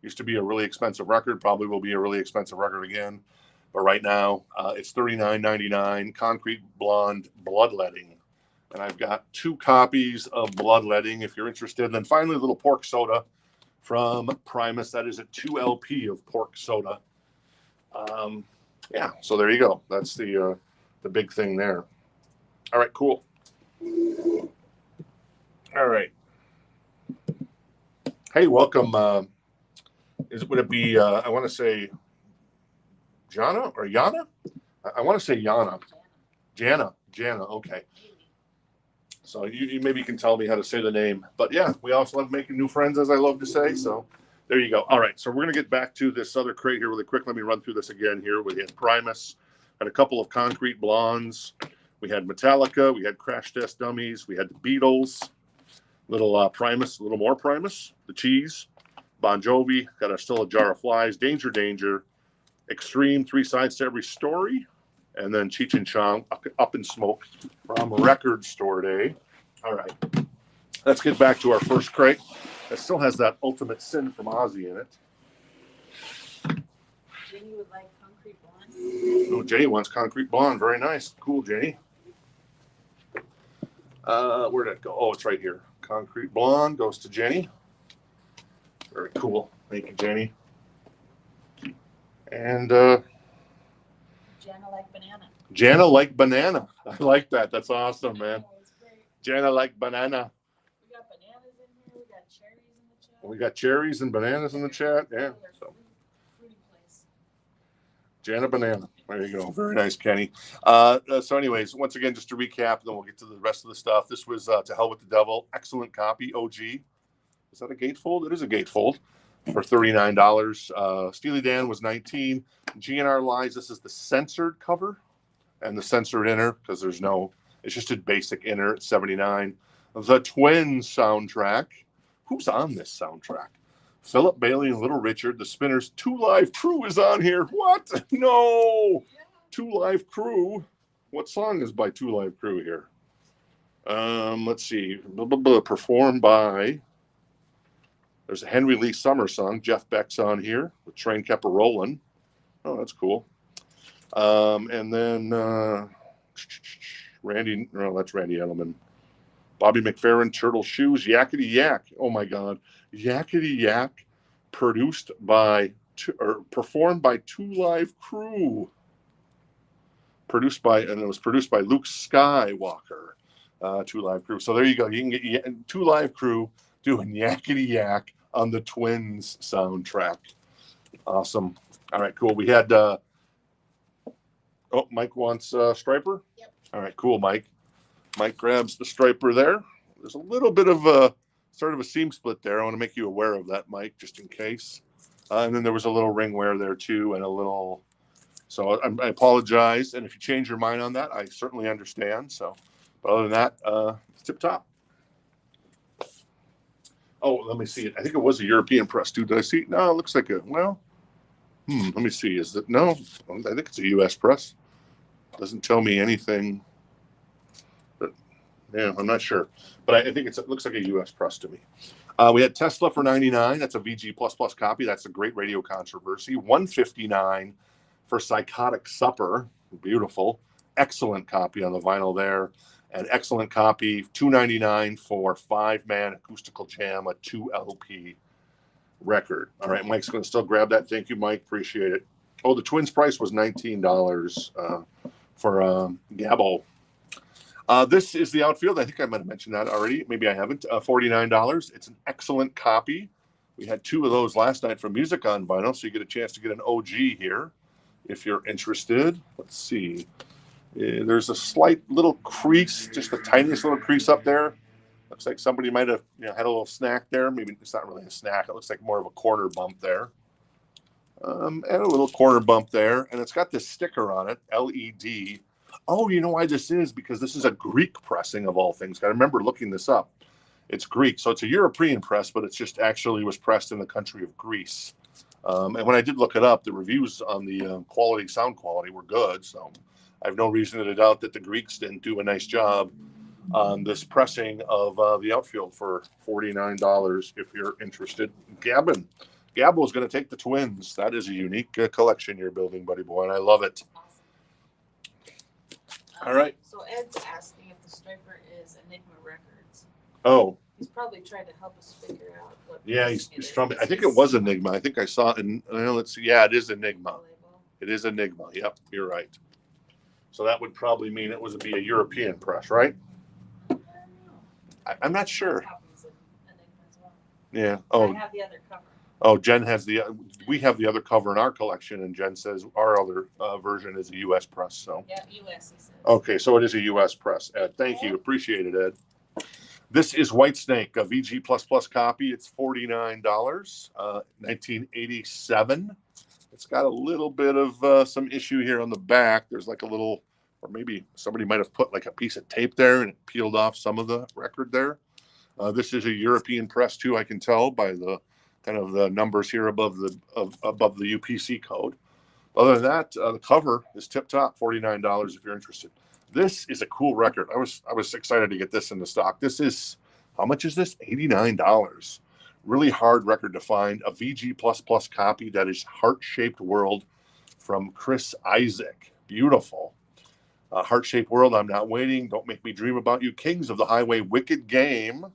Used to be a really expensive record. Probably will be a really expensive record again. But right now, it's $39.99. Concrete Blonde Bloodletting. And I've got 2 copies of Bloodletting if you're interested. And then finally, a little Pork Soda from Primus. That is a 2 LP of Pork Soda. Yeah, so there you go. That's the big thing there. All right, cool. All right. Hey, welcome. Would it be, I want to say Jana or Yana? I want to say Yana. Jana, okay. So you maybe can tell me how to say the name. But yeah, we also love making new friends, as I love to say. So there you go. All right, so we're going to get back to this other crate here really quick. Let me run through this again here. We had Primus, had a couple of Concrete Blondes. We had Metallica. We had Crash Test Dummies. We had the Beatles. Little Primus, a little more Primus. The Cheese. Bon Jovi. Got still a Jar of Flies. Danger, Danger. Extreme, 3 Sides to Every Story. And then Cheech and Chong, Up in Smoke from Record Store Day. All right. Let's get back to our first crate. It still has that Ultimate Sin from Ozzy in it. Jenny would like Concrete Blonde. Oh, Jenny wants Concrete Blonde. Very nice. Cool, Jenny. Where'd it go? Oh, it's right here. Concrete Blonde goes to Jenny. Very cool. Thank you, Jenny. And Jana like banana. Jana like banana. I like that. That's awesome, man. Jana like banana. We got bananas in here. We got cherries in the chat. We got cherries and bananas in the chat. Yeah. So. Fruity place. Jana banana. There you go. Very nice, Kenny. So anyways, once again, just to recap, then we'll get to the rest of the stuff. This was To Hell with the Devil. Excellent copy. OG. Is that a gatefold? It is a gatefold for $39. Steely Dan was $19. GNR Lies. This is the censored cover and the censored inner because there's no, it's just a basic inner at $79. The Twins soundtrack. Who's on this soundtrack? Philip Bailey and Little Richard. The Spinners. 2 Live Crew is on here. What? No. 2 Live Crew. What song is by 2 Live Crew here? Let's see. Performed by. There's a Henry Lee Summer song. Jeff Beck's on here. The Train Kept a-Rollin'. Oh, that's cool. And then Randy. No, that's Randy Edelman. Bobby McFerrin, Turtle Shoes, Yakety Yak. Oh my God, Yakety Yak, performed by 2 Live Crew. And it was produced by Luke Skywalker. 2 Live Crew. So there you go. You can get 2 Live Crew doing Yakety Yak on the Twins soundtrack. Awesome. All right, cool. We had. Mike wants Striper. Yep. All right, cool, Mike. Mike grabs the striper there. There's a little bit of a sort of a seam split there. I want to make you aware of that, Mike, just in case. And then there was a little ring wear there too, and a little. So I apologize. And if you change your mind on that, I certainly understand. So, but other than that, it's tip top. Oh, let me see it. I think it was a European press too. Did I see it? No, it looks like a let me see. Is it no? I think it's a U.S. press. Doesn't tell me anything. Yeah, I'm not sure, but I think it looks like a U.S. press to me. We had Tesla for 99. That's a VG++ copy. That's a great radio controversy. 159 for Psychotic Supper. Beautiful. Excellent copy on the vinyl there. An excellent copy. 299 for 5-Man Acoustical Jam, a 2 LP record. All right, Mike's going to still grab that. Thank you, Mike. Appreciate it. Oh, the Twins price was $19 for Gabo. This is the outfield. I think I might have mentioned that already. Maybe I haven't. $49. It's an excellent copy. We had 2 of those last night from Music on Vinyl, so you get a chance to get an OG here if you're interested. Let's see. There's a slight little crease, just the tiniest little crease up there. Looks like somebody might have had a little snack there. Maybe it's not really a snack. It looks like more of a corner bump there. And a little corner bump there. And it's got this sticker on it, LED. Oh, you know why this is? Because this is a Greek pressing of all things. I remember looking this up. It's Greek. So it's a European press, but it's just actually was pressed in the country of Greece. And when I did look it up, the reviews on the sound quality were good. So I have no reason to doubt that the Greeks didn't do a nice job on this pressing of the outfield for $49 if you're interested. Gabo is going to take the Twins. That is a unique collection you're building, buddy boy, and I love it. All right. So Ed's asking if the striper is Enigma Records. Oh. He's probably trying to help us figure out what. Yeah, he's trying. I think it was Enigma. I think I saw it in. Let's see. Yeah, it is Enigma. It is Enigma. Yep, you're right. So that would probably mean it would be a European press, right? I'm not sure. Yeah. Oh. I have the other cover. Oh, Jen has we have the other cover in our collection, and Jen says our other version is a U.S. press. So. Yeah, U.S. He says. Okay, so it is a U.S. press. Ed, thank you, appreciate it, Ed. This is Whitesnake, a VG++ copy. It's $49, 1987. It's got a little bit of some issue here on the back. There's like a little, or maybe somebody might have put like a piece of tape there and it peeled off some of the record there. This is a European press too, I can tell by the kind of the numbers here above the UPC code. Other than that, the cover is tip top, $49 if you're interested. This is a cool record. I was excited to get this in the stock. This is, how much is this? $89. Really hard record to find. A VG++ copy that is Heart-Shaped World from Chris Isaak. Beautiful. Heart-Shaped World, I'm Not Waiting, Don't Make Me Dream About You, Kings of the Highway, Wicked Game,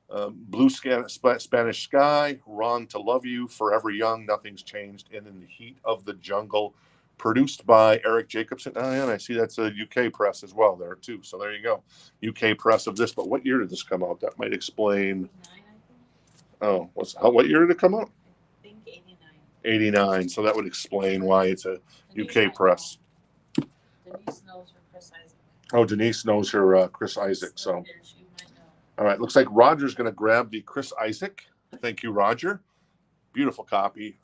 Blue Spanish Sky, Wrong to Love You, Forever Young, Nothing's Changed, and In the Heat of the Jungle, produced by Eric Jacobson. Oh, yeah, and I see that's a UK press as well there, too. So there you go. UK press of this. But what year did this come out? That might explain. Oh, what year did it come out? I think 89. 89. So that would explain why it's a UK press. Denise knows her Chris Isaak. Oh, Denise knows her Chris Isaak. So. All right, looks like Roger's going to grab the Chris Isaak. Thank you, Roger. Beautiful copy.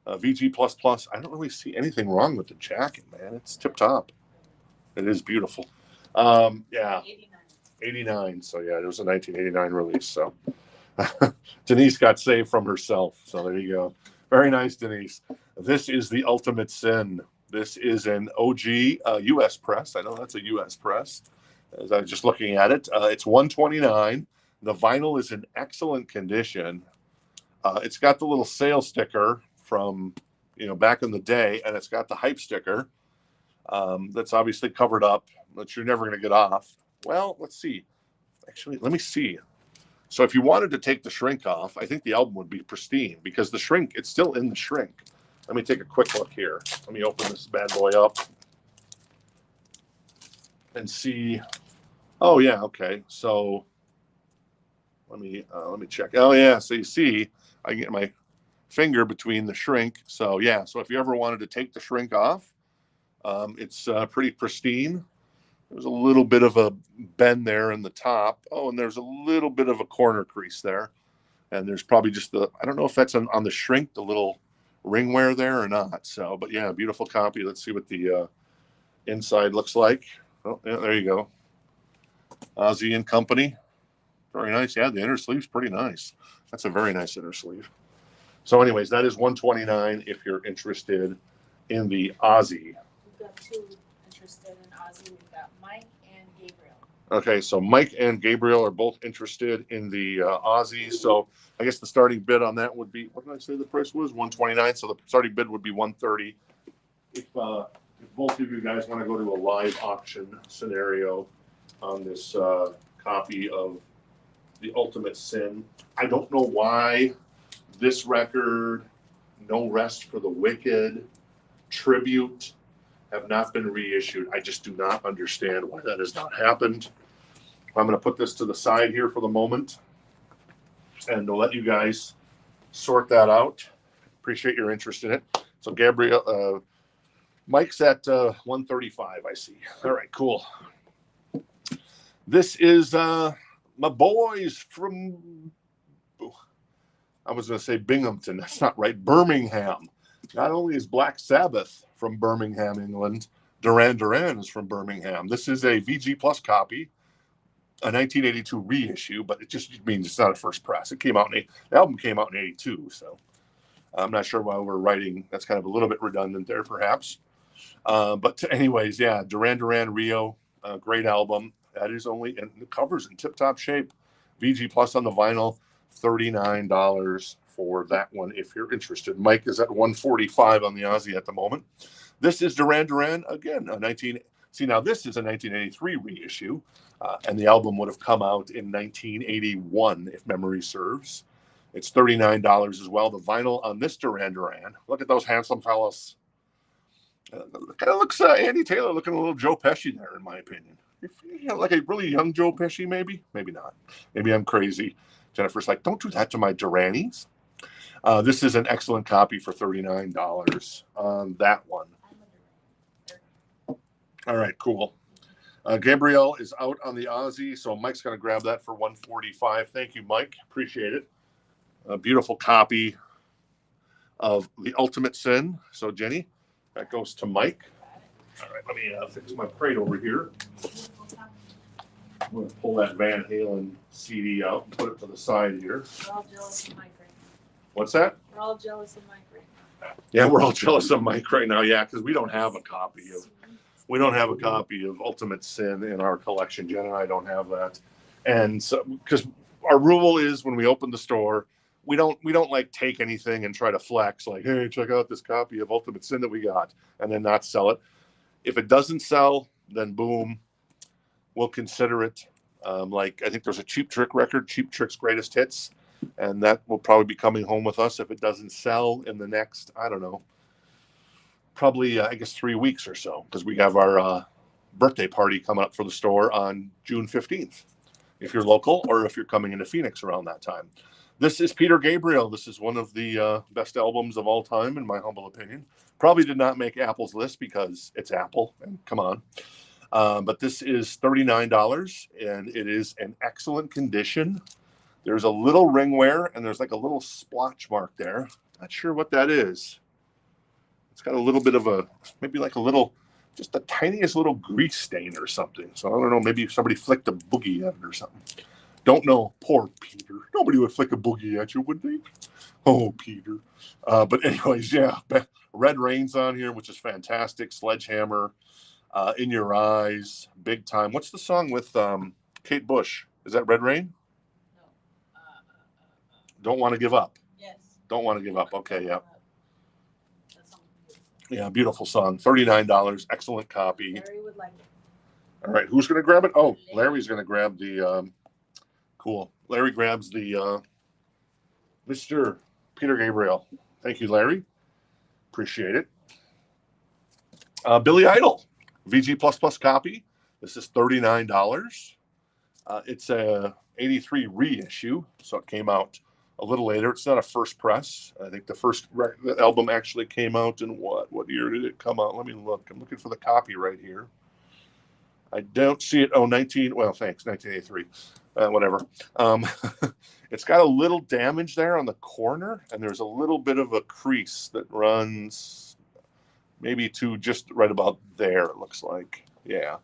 VG++. I don't really see anything wrong with the jacket, man. It's tip top. It is beautiful. Yeah, 89. So yeah, it was a 1989 release. So Denise got saved from herself. So there you go. Very nice, Denise. This is The Ultimate Sin. This is an OG U.S. press. I know that's a U.S. press. As I was just looking at it, it's $129. The vinyl is in excellent condition. It's got the little sale sticker from back in the day, and it's got the hype sticker that's obviously covered up that you're never going to get off. Well, let's see. Actually, let me see. So if you wanted to take the shrink off, I think the album would be pristine because the shrink, it's still in the shrink. Let me take a quick look here. Let me open this bad boy up and see. Oh yeah, okay. So let me check. Oh yeah, so you see, I get my finger between the shrink. So yeah, so if you ever wanted to take the shrink off, it's pretty pristine. There's a little bit of a bend there in the top. Oh, and there's a little bit of a corner crease there. And there's probably just I don't know if that's on the shrink, the little ring wear there or not. So, but yeah, beautiful copy. Let's see what the inside looks like. Oh, yeah, there you go. Ozzy and Company. Very nice. Yeah, the inner sleeve's pretty nice. That's a very nice inner sleeve. So anyways, that is $129 if you're interested in the Ozzy. We've got 2 interested in Ozzy. We've got Mike and Gabriel. Okay, so Mike and Gabriel are both interested in the Ozzy. So I guess the starting bid on that would be, what did I say the price was? 129. So the starting bid would be 130. If both of you guys want to go to a live auction scenario on this copy of The Ultimate Sin, I don't know why this record, No Rest for the Wicked, Tribute have not been reissued. I just do not understand why that has not happened. I'm going to put this to the side here for the moment and to let you guys sort that out. Appreciate your interest in it. So Gabriel, Mike's at 135, I see. All right, cool. This is my boys from, I was going to say Binghamton. That's not right. Birmingham. Not only is Black Sabbath from Birmingham, England, Duran Duran is from Birmingham. This is a VG Plus copy, a 1982 reissue, but it just means it's not a first press. It came out the album came out in 82, so I'm not sure why we're writing. That's kind of a little bit redundant there, perhaps. But anyways, yeah, Duran Duran Rio, great album. That is only, and the cover's in tip-top shape. VG Plus on the vinyl, $39 for that one if you're interested. Mike is at 145 on the Ozzy at the moment. This is Duran Duran, again, now this is a 1983 reissue, and the album would have come out in 1981, if memory serves. It's $39 as well. The vinyl on this Duran Duran, look at those handsome fellas. Kind of looks Andy Taylor looking a little Joe Pesci there, in my opinion. Like a really young Joe Pesci, maybe not. Maybe I'm crazy. Jennifer's like, don't do that to my Duranis. This is an excellent copy for $39 on that one. All right, cool. Gabriel is out on the Ozzy, so Mike's going to grab that for $145. Thank you, Mike. Appreciate it. A beautiful copy of The Ultimate Sin. So, Jenny, that goes to Mike. All right, let me fix my crate over here. I'm going to pull that Van Halen CD out and put it to the side here. We're all jealous of Mike right now. What's that? We're all jealous of Mike right now. Yeah, we're all jealous of Mike right now. Yeah, because we don't have a copy of Ultimate Sin in our collection. Jen and I don't have that, and so because our rule is when we open the store, we don't like take anything and try to flex like, hey, check out this copy of Ultimate Sin that we got, and then not sell it. If it doesn't sell, then boom, we'll consider it. Like I think there's a Cheap Trick record, Cheap Trick's Greatest Hits, and that will probably be coming home with us if it doesn't sell in the next, I don't know, probably I guess 3 weeks or so, because we have our birthday party coming up for the store on June 15th. If you're local or if you're coming into Phoenix around that time. This is Peter Gabriel. This is one of the best albums of all time, in my humble opinion. Probably did not make Apple's list because it's Apple, and come on. But this is $39, and it is in excellent condition. There's a little ring wear, and there's like a little splotch mark there. Not sure what that is. It's got a little bit of maybe like a little, just the tiniest little grease stain or something. So I don't know, maybe somebody flicked a boogie at it or something. Don't know. Poor Peter. Nobody would flick a boogie at you, would they? Oh, Peter. But anyways, yeah. Red Rain's on here, which is fantastic. Sledgehammer, In Your Eyes, Big Time. What's the song with Kate Bush? Is that Red Rain? No. Don't Want to Give Up. Yes. Don't Want to Give Up. Okay, yeah. Yeah, beautiful song. $39. Excellent copy. Larry would like it. All right, who's going to grab it? Oh, Larry's going to grab the... Cool. Larry grabs the Mr. Peter Gabriel. Thank you, Larry. Appreciate it. Billy Idol, VG++ copy. This is $39. It's a 83 reissue, so it came out a little later. It's not a first press. I think the album actually came out in what year did it come out? Let me look. I'm looking for the copy right here. I don't see it. Oh, 1983. Whatever. It's got a little damage there on the corner, and there's a little bit of a crease that runs maybe to just right about there, it looks like. Yeah.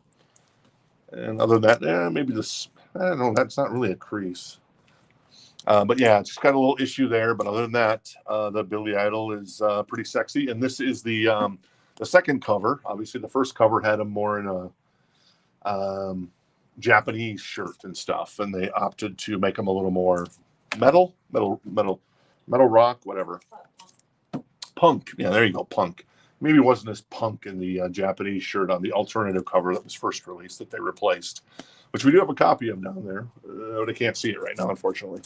And other than that, maybe this, I don't know, that's not really a crease. But yeah, it's just got a little issue there. But other than that, the Billy Idol is pretty sexy. And this is the second cover. Obviously, the first cover had him more in a Japanese shirt and stuff, and they opted to make them a little more metal rock, whatever. Punk. Yeah, there you go, punk. Maybe it wasn't as punk in the Japanese shirt on the alternative cover that was first released that they replaced, which we do have a copy of down there. But I can't see it right now, unfortunately.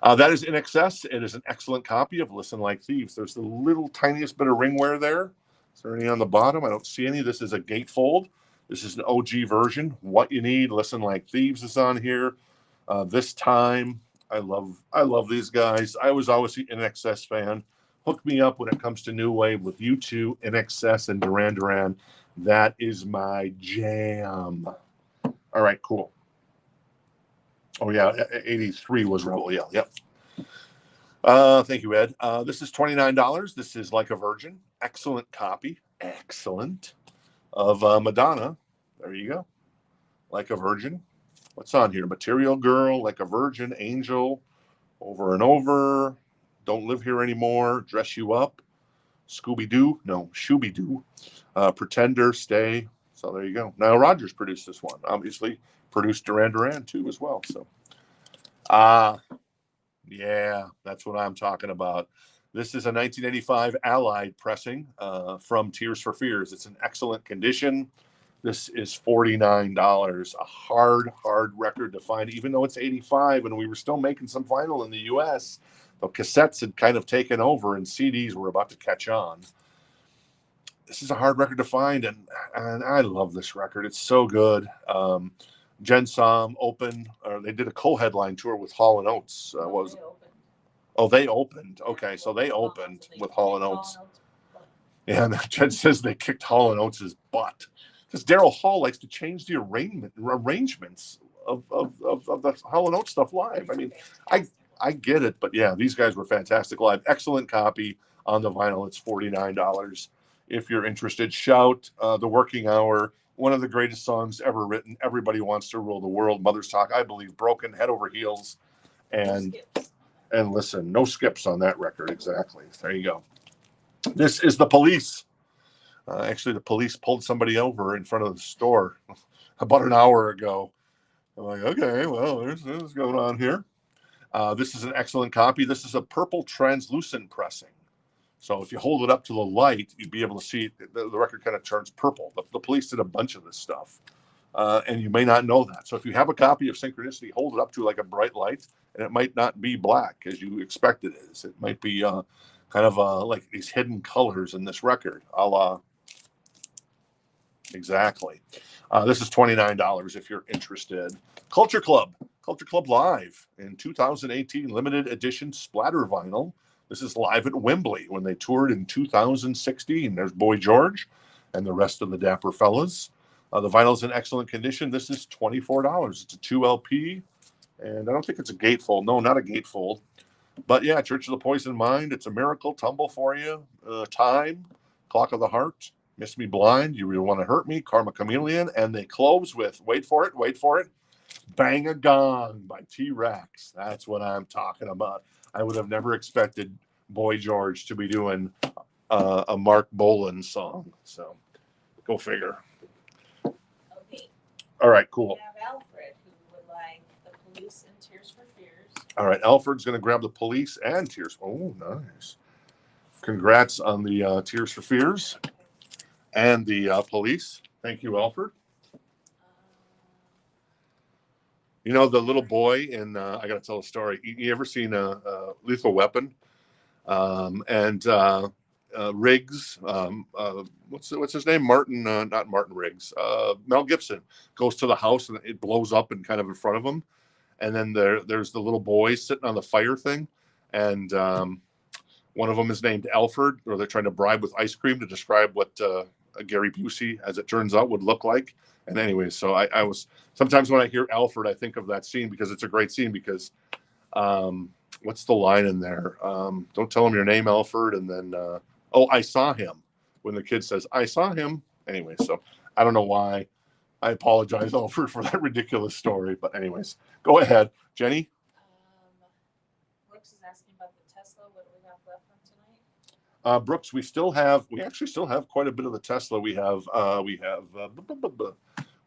That is In Excess. It is an excellent copy of Listen Like Thieves. There's the little tiniest bit of ring wear there. Is there any on the bottom? I don't see any. This is a gatefold. This is an OG version. What You Need, Listen Like Thieves is on here. This Time, I love these guys. I was always an In Excess fan. Hook me up when it comes to new wave with U2, In Excess, and Duran Duran. That is my jam. All right, cool. Oh yeah, 83 was Rebel Yell. Yep. Thank you, Ed. This is $29. This is Like a Virgin. Excellent copy. Excellent. Of Madonna. There you go. Like a Virgin. What's on here? Material Girl, Like a Virgin, Angel, Over and Over, Don't Live Here Anymore, Dress You Up, Scooby-Doo, no, Shooby-Doo, Pretender, Stay. So there you go. Now Rogers produced this one. Obviously produced Duran Duran too as well. So, yeah, that's what I'm talking about. This is a 1985 Allied pressing from Tears for Fears. It's in excellent condition. This is $49. A hard record to find, even though it's 85 and we were still making some vinyl in the US. The cassettes had kind of taken over and CDs were about to catch on. This is a hard record to find, and I love this record. It's so good. Jen Som opened, or they did a co-headline tour with Hall & Oates. They opened. Okay, so they opened with Hall & Oates. Yeah, and Jen says they kicked Hall & Oates' butt. Because Daryl Hall likes to change the arrangements of the Hall & Oates stuff live. I mean, I get it, but yeah, these guys were fantastic live. Excellent copy on the vinyl. It's $49. If you're interested, shout. The Working Hour, one of the greatest songs ever written. Everybody Wants to Rule the World. Mother's Talk, I believe, broken head over heels. And listen, no skips on that record. Exactly. There you go. This is The Police. Actually, the police pulled somebody over in front of the store about an hour ago. I'm like, okay, well, there's what's going on here. This is an excellent copy. This is a purple translucent pressing. So if you hold it up to the light, you'd be able to see the record kind of turns purple. The Police did a bunch of this stuff, and you may not know that. So if you have a copy of Synchronicity, hold it up to like a bright light, and it might not be black as you expect it is. It might be kind of like these hidden colors in this record, a la. Exactly. This is $29 if you're interested. Culture Club Live in 2018 limited edition splatter vinyl. This is live at Wembley when they toured in 2016. There's Boy George and the rest of the Dapper Fellas. The vinyl's in excellent condition. This is $24. It's a 2 LP, and I don't think it's a gatefold. No, not a gatefold. But yeah, Church of the Poison Mind. It's a Miracle, Tumble for You, Time, Clock of the Heart, Miss Me Blind, You Really Want to Hurt Me, Karma Chameleon, and they close with, wait for it, Bang a Gong by T-Rex. That's what I'm talking about. I would have never expected Boy George to be doing a Mark Bolan song. So, go figure. Okay. All right, cool. We have Alfred, who would like The Police and Tears for Fears. All right, Alfred's going to grab The Police and Tears. Oh, nice. Congrats on the Tears for Fears and the Police. Thank you, Alfred. You know, the little boy in, I got to tell a story. You ever seen Lethal Weapon? And Riggs, what's his name? Martin, not Martin Riggs. Mel Gibson goes to the house and it blows up and kind of in front of him. And then there's the little boy sitting on the fire thing. And one of them is named Alfred, or they're trying to bribe with ice cream to describe what Gary Busey, as it turns out, would look like. And anyway, so I was, sometimes when I hear Alfred, I think of that scene because it's a great scene because what's the line in there? Don't tell him your name, Alfred. And then, I saw him, when the kid says, I saw him. Anyway, so I don't know why. I apologize, Alfred, for that ridiculous story. But anyways, go ahead. Jenny? Brooks is asking about the Tesla. What do we have left from tonight? Brooks, we actually still have quite a bit of the Tesla. We have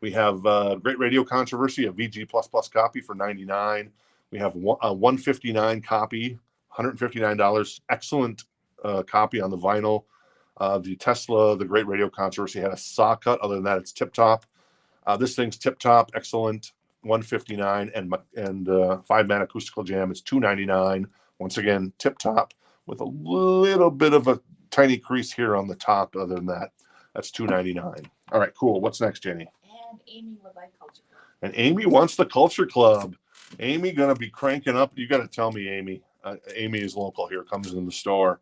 We have Great Radio Controversy, a VG++ copy for $99. We have a 159 copy, $159. Excellent copy on the vinyl. The Tesla, the Great Radio Controversy, had a saw cut. Other than that, it's tip-top. This thing's tip-top, excellent, $159, and 5-man acoustical jam is $299. Once again, tip-top with a little bit of a tiny crease here on the top. Other than that, that's $299. All right, cool. What's next, Jenny? And Amy would like Culture Club. And Amy wants the Culture Club. Amy gonna be cranking up. You got to tell me, Amy. Amy is local here, comes in the store,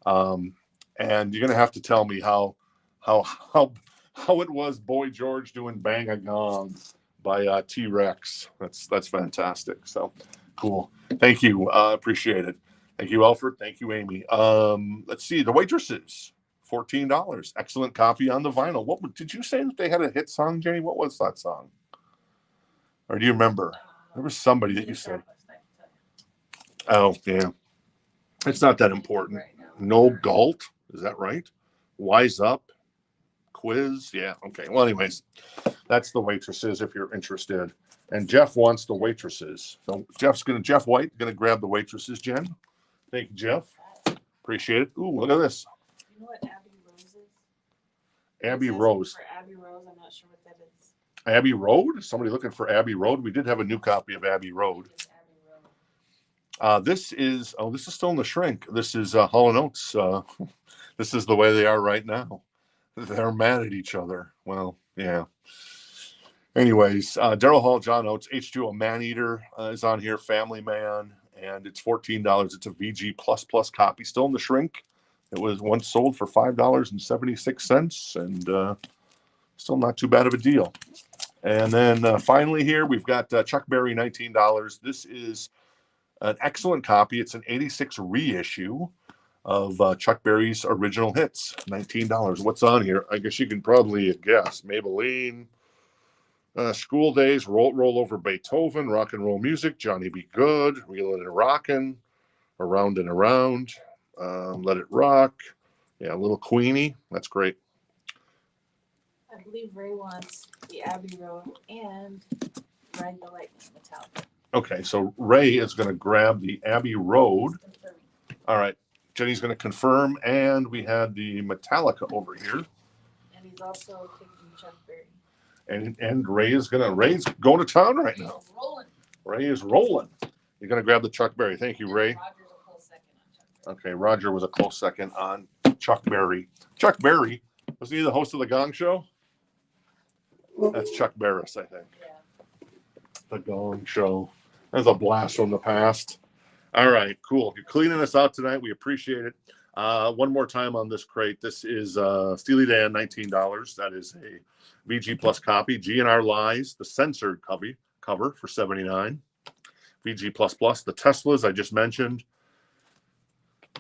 and you're gonna have to tell me how it was Boy George doing "Bang a Gong" by T-Rex. That's fantastic. So cool. Thank you. Appreciate it. Thank you, Alfred. Thank you, Amy. Let's see. The Waitresses, $14. Excellent copy on the vinyl. What did you say that they had a hit song, Jenny? What was that song? Or do you remember? There was somebody that you said. Oh, yeah. It's not that important. No Galt. Is that right? Wise Up. Quiz. Yeah. Okay. Well, anyways, that's the Waitresses if you're interested. And Jeff wants the Waitresses. So Jeff White gonna grab the Waitresses, Jen. Thank you, Jeff. Appreciate it. Ooh, look at this. You know what Abbey Rose is? Abbey Rose. For Abbey Rose, I'm not sure what that is. Abbey Road? Somebody looking for Abbey Road? We did have a new copy of Abbey Road. This is still in the shrink. This is Hall & Oates. This is the way they are right now. They're mad at each other. Well, yeah. Anyways, Daryl Hall, John Oates, H2O Maneater is on here, Family Man, and it's $14. It's a VG++ copy, still in the shrink. It was once sold for $5.76, and still not too bad of a deal. And then finally here, we've got Chuck Berry, $19. This is an excellent copy. It's an 86 reissue of Chuck Berry's original hits, $19. What's on here? I guess you can probably guess. Maybelline, School Days, Roll Over Beethoven, Rock and Roll Music, Johnny Be Good, Reelin' and Rockin', Around and Around, Let It Rock. Yeah, Little Queenie. That's great. I believe Ray wants the Abbey Road and Ride the Lightning Metallica. Okay, so Ray is going to grab the Abbey Road. All right, Jenny's going to confirm, and we had the Metallica over here. And he's also taking Chuck Berry. And Ray's going to town right now. Ray is rolling. You're going to grab the Chuck Berry. Thank you, Ray. Roger's a close second on Chuck Berry. Okay, Roger was a close second on Chuck Berry. Chuck Berry, was he the host of the Gong Show? That's Chuck Barris, I think. Yeah. The Gong Show. That's a blast from the past. All right, cool. You're cleaning us out tonight. We appreciate it. One more time on this crate. This is Steely Dan, $19. That is a VG+ copy. GNR Lies, the censored cover for $79. VG++. The Teslas I just mentioned.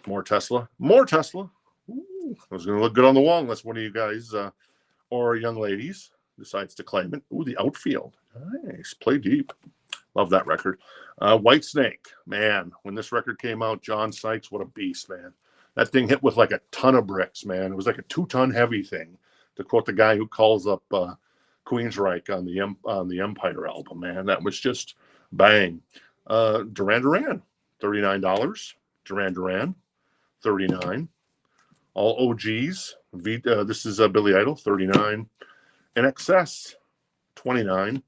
More Tesla. Ooh, it was going to look good on the wall unless one of you guys or young ladies decides to claim it. Ooh, the Outfield. Nice. Play Deep. Love that record. White Snake. Man, when this record came out, John Sykes, what a beast, man. That thing hit with like a ton of bricks, man. It was like a 2-ton heavy thing, to quote the guy who calls up Queensryche on the Empire album, man. That was just bang. Duran Duran, $39. Duran Duran, $39. All OGs. This is Billy Idol, $39. NXS, $29.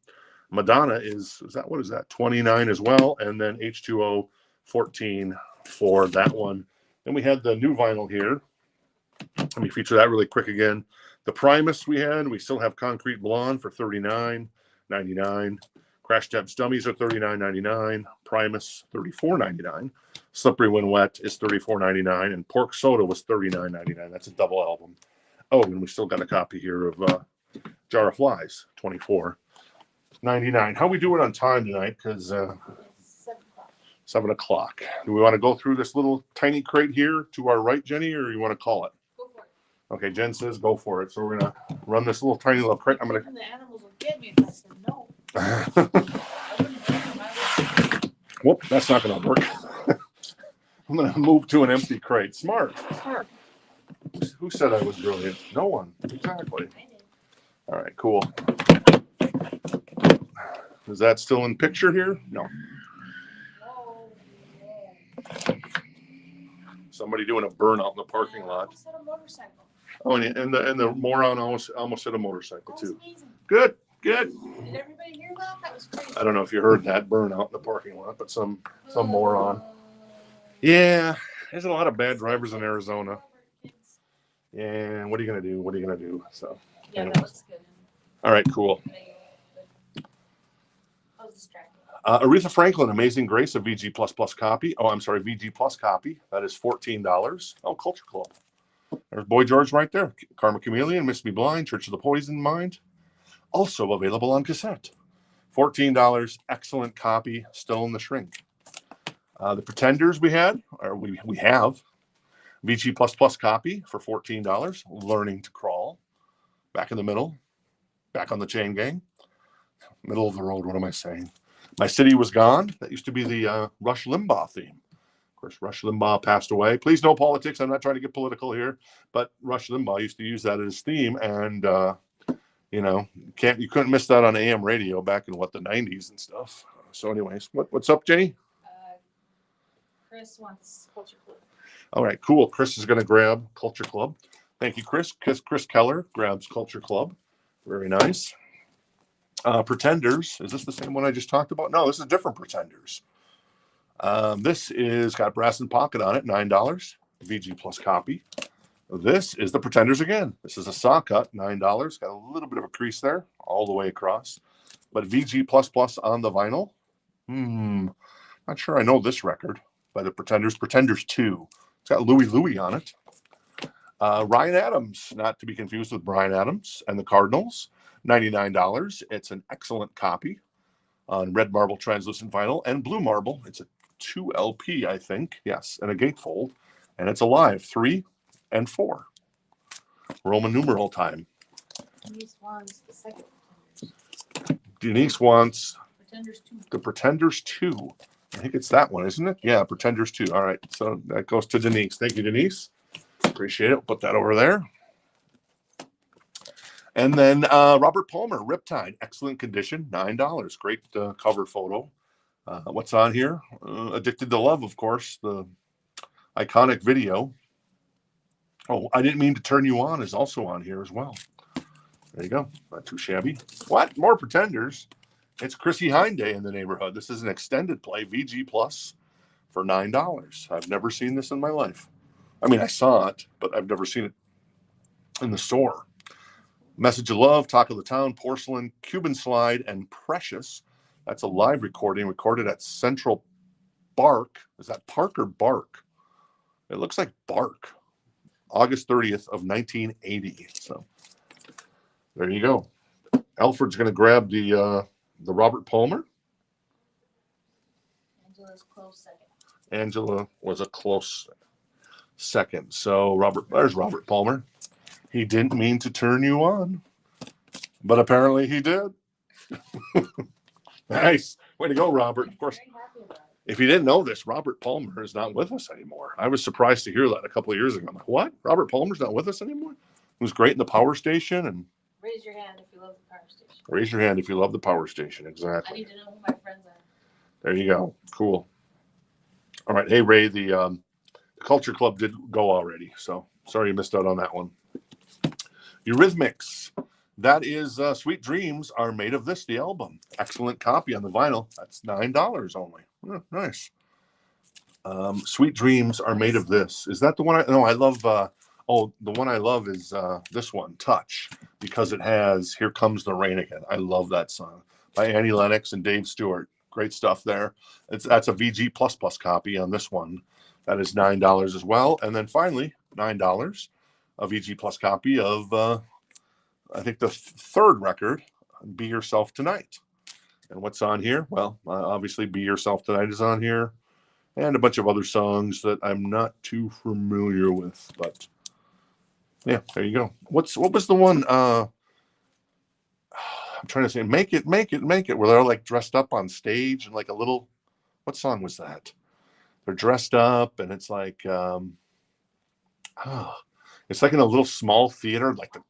Madonna is that, what is that? $29 as well. And then H2O, $14 for that one. Then we had the new vinyl here. Let me feature that really quick again. The Primus we still have Concrete Blonde for $39.99. Crash Test Dummies are $39.99. Primus, $34.99. Slippery When Wet is $34.99. And Pork Soda was $39.99. That's a double album. Oh, and we still got a copy here of Jar of Flies, $24.99. How we do it on time tonight? Because 7 o'clock. Do we want to go through this little tiny crate here to our right, Jenny, or you want to call it? Go for it. Okay, Jen says go for it. So we're gonna run this little tiny little crate. I'm gonna. And the animals will get me if I said no. I wouldn't blame them. I would. Whoop, that's not gonna work. I'm gonna move to an empty crate. Smart. Who said I was brilliant? No one. Exactly. I did. All right, cool. Is that still in picture here? No. Somebody doing a burnout in the parking lot. Almost hit a motorcycle. Oh, and the moron almost hit a motorcycle That was too. amazing. Good. Did everybody hear that? That was crazy. I don't know if you heard that burnout in the parking lot, but some moron. Yeah, there's a lot of bad drivers in Arizona. Yeah, what are you gonna do? What are you gonna do? So. Yeah, Anyways. that looks good. All right, cool. I was distracted. Aretha Franklin, Amazing Grace, a VG++ copy. Oh, I'm sorry, VG Plus copy. That is $14. Oh, Culture Club. There's Boy George right there. Karma Chameleon, Miss Me Blind, Church of the Poison Mind. Also available on cassette. $14. Excellent copy. Still in the shrink. The Pretenders we have VG++ copy for $14. Learning to Crawl. Back in the middle. Back on the Chain Gang. Middle of the road. What am I saying? My City Was Gone. That used to be the Rush Limbaugh theme. Of course, Rush Limbaugh passed away. Please, no politics. I'm not trying to get political here, but Rush Limbaugh used to use that as theme, and you couldn't miss that on AM radio back in the 90s and stuff. So, anyways, what's up, Jenny? Chris wants Culture Club. All right, cool. Chris is going to grab Culture Club. Thank you, Chris. Chris Keller grabs Culture Club. Very nice. Pretenders. Is this the same one I just talked about? No, this is different Pretenders. This is got brass and pocket on it, $9. VG Plus copy. This is the Pretenders again. This is a saw cut, $9. Got a little bit of a crease there, all the way across. But VG Plus on the vinyl. Not sure I know this record by the Pretenders. Pretenders 2. It's got Louie on it. Ryan Adams, not to be confused with Bryan Adams and the Cardinals. $99. It's an excellent copy on red marble translucent vinyl and blue marble. It's a 2 LP, I think. Yes, and a gatefold. And it's alive, 3 and 4. Roman numeral time. Denise wants the second Denise wants Pretenders 2. the Pretenders 2. I think it's that one, isn't it? Yeah, Pretenders 2. All right, so that goes to Denise. Thank you, Denise. Appreciate it. Put that over there. And then Robert Palmer, Riptide, excellent condition, $9. Great cover photo. What's on here? Addicted to Love, of course, the iconic video. Oh, I Didn't Mean to Turn You On is also on here as well. There you go. Not too shabby. What? More Pretenders. It's Chrissy Hynde Day in the neighborhood. This is an extended play, VG Plus, for $9. I've never seen this in my life. I mean, I saw it, but I've never seen it in the store. Message of Love, Talk of the Town, Porcelain, Cuban Slide, and Precious. That's a live recording recorded at Central Bark. Is that Park or Bark? It looks like Bark. August 30th of 1980. So there you go. Alfred's going to grab the Robert Palmer. Angela's close second. Angela was a close second. So there's Robert Palmer. He didn't mean to turn you on, but apparently he did. Nice. Way to go, Robert. Of course, if you didn't know this, Robert Palmer is not with us anymore. I was surprised to hear that a couple of years ago. I'm like, what? Robert Palmer's not with us anymore? He was great in the Power Station. And raise your hand if you love the Power Station. Raise your hand if you love the Power Station. Exactly. I need to know who my friends are. There you go. Cool. All right. Hey, Ray, the Culture Club did go already. So sorry you missed out on that one. Eurythmics. That is Sweet Dreams Are Made of This, the album. Excellent copy on the vinyl. That's $9 only. Oh, nice. Sweet Dreams Are Made of This. Is that the one? I love. The one I love is this one, Touch, because it has Here Comes the Rain Again. I love that song by Annie Lennox and Dave Stewart. Great stuff there. That's a VG++ copy on this one. That is $9 as well. And then finally, $9. A VG+ copy of, I think, the third record, Be Yourself Tonight. And what's on here? Well, obviously, Be Yourself Tonight is on here. And a bunch of other songs that I'm not too familiar with. But, yeah, there you go. What was the one? I'm trying to say, Make It, where they're like dressed up on stage and like a little, what song was that? They're dressed up and it's like, it's like in a little small theater, like the.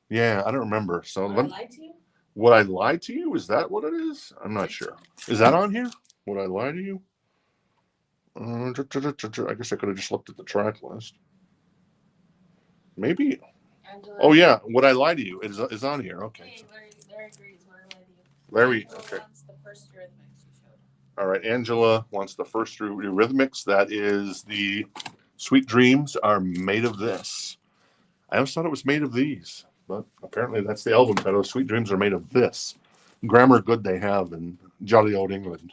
Yeah, I don't remember. So I lied to you? Would I lie to you? Is that what it is? I'm not sure. Is that on here? Would I lie to you? I guess I could have just looked at the track list. Maybe. Angela. Oh yeah. Would I lie to you? It is on here. Okay. Hey, Larry agrees. What do I do? Larry. Angela Okay. wants the first Eurythmics you showed. All right. Angela wants the first Eurythmics. That is the Sweet Dreams Are Made of This. I always thought it was made of these, but apparently that's the album title. Sweet Dreams Are Made of This. Grammar good they have in jolly old England.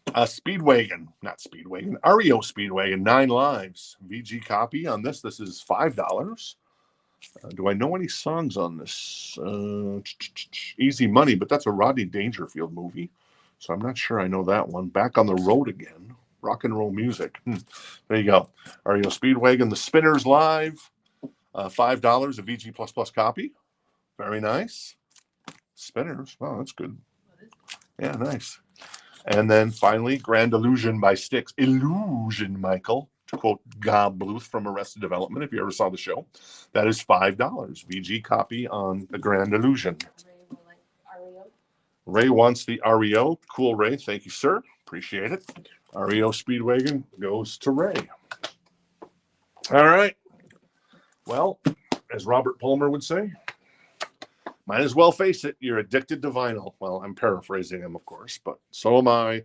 Speedwagon, not Speedwagon, REO Speedwagon, 9 Lives. VG copy on this. This is $5. Do I know any songs on this? Easy Money, but that's a Rodney Dangerfield movie, so I'm not sure I know that one. Back on the Road Again, rock and roll music. There you go. REO Speedwagon, The Spinners Live, $5, a VG++ copy. Very nice. Spinners, wow, that's good. Yeah, nice. And then finally, Grand Illusion by Styx. Illusion, Michael, to quote Gob Bluth from Arrested Development, if you ever saw the show. That is $5. VG copy on the Grand Illusion. Ray wants the REO. Cool, Ray. Thank you, sir. Appreciate it. REO Speedwagon goes to Ray. All right. Well, as Robert Palmer would say, might as well face it. You're addicted to vinyl. Well, I'm paraphrasing him, of course, but so am I.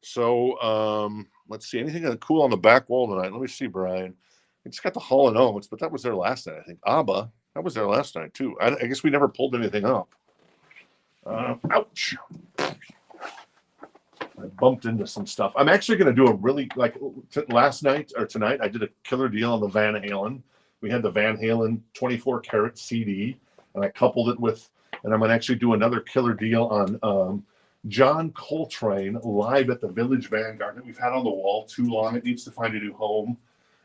So let's see. Anything cool on the back wall tonight? Let me see, Brian. It's got the Hall & Oates, but that was there last night, I think. ABBA, that was there last night, too. I guess we never pulled anything up. Ouch. I bumped into some stuff. I'm actually going to do a really, last night or tonight, I did a killer deal on the Van Halen. We had the Van Halen 24 karat CD. And I coupled it with, and I'm going to actually do another killer deal on John Coltrane live at the Village Vanguard that we've had on the wall too long. It needs to find a new home.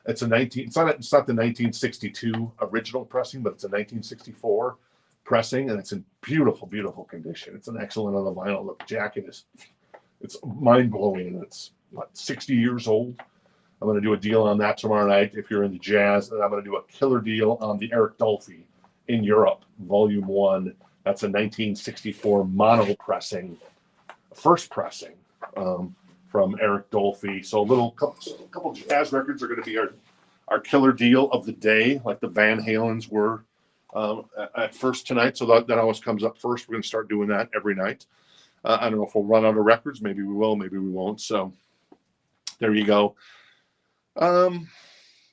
It's not the 1962 original pressing, but it's a 1964 pressing, and it's in beautiful, beautiful condition. It's an excellent on the vinyl. The jacket it's mind blowing. It's 60 years old. I'm going to do a deal on that tomorrow night if you're into jazz, and I'm going to do a killer deal on the Eric Dolphy in Europe, Volume 1. That's a 1964 mono pressing, first pressing from Eric Dolphy. So a couple jazz records are going to be our killer deal of the day, like the Van Halens were at first tonight. So that always comes up first. We're going to start doing that every night. I don't know if we'll run out of records. Maybe we will. Maybe we won't. So there you go.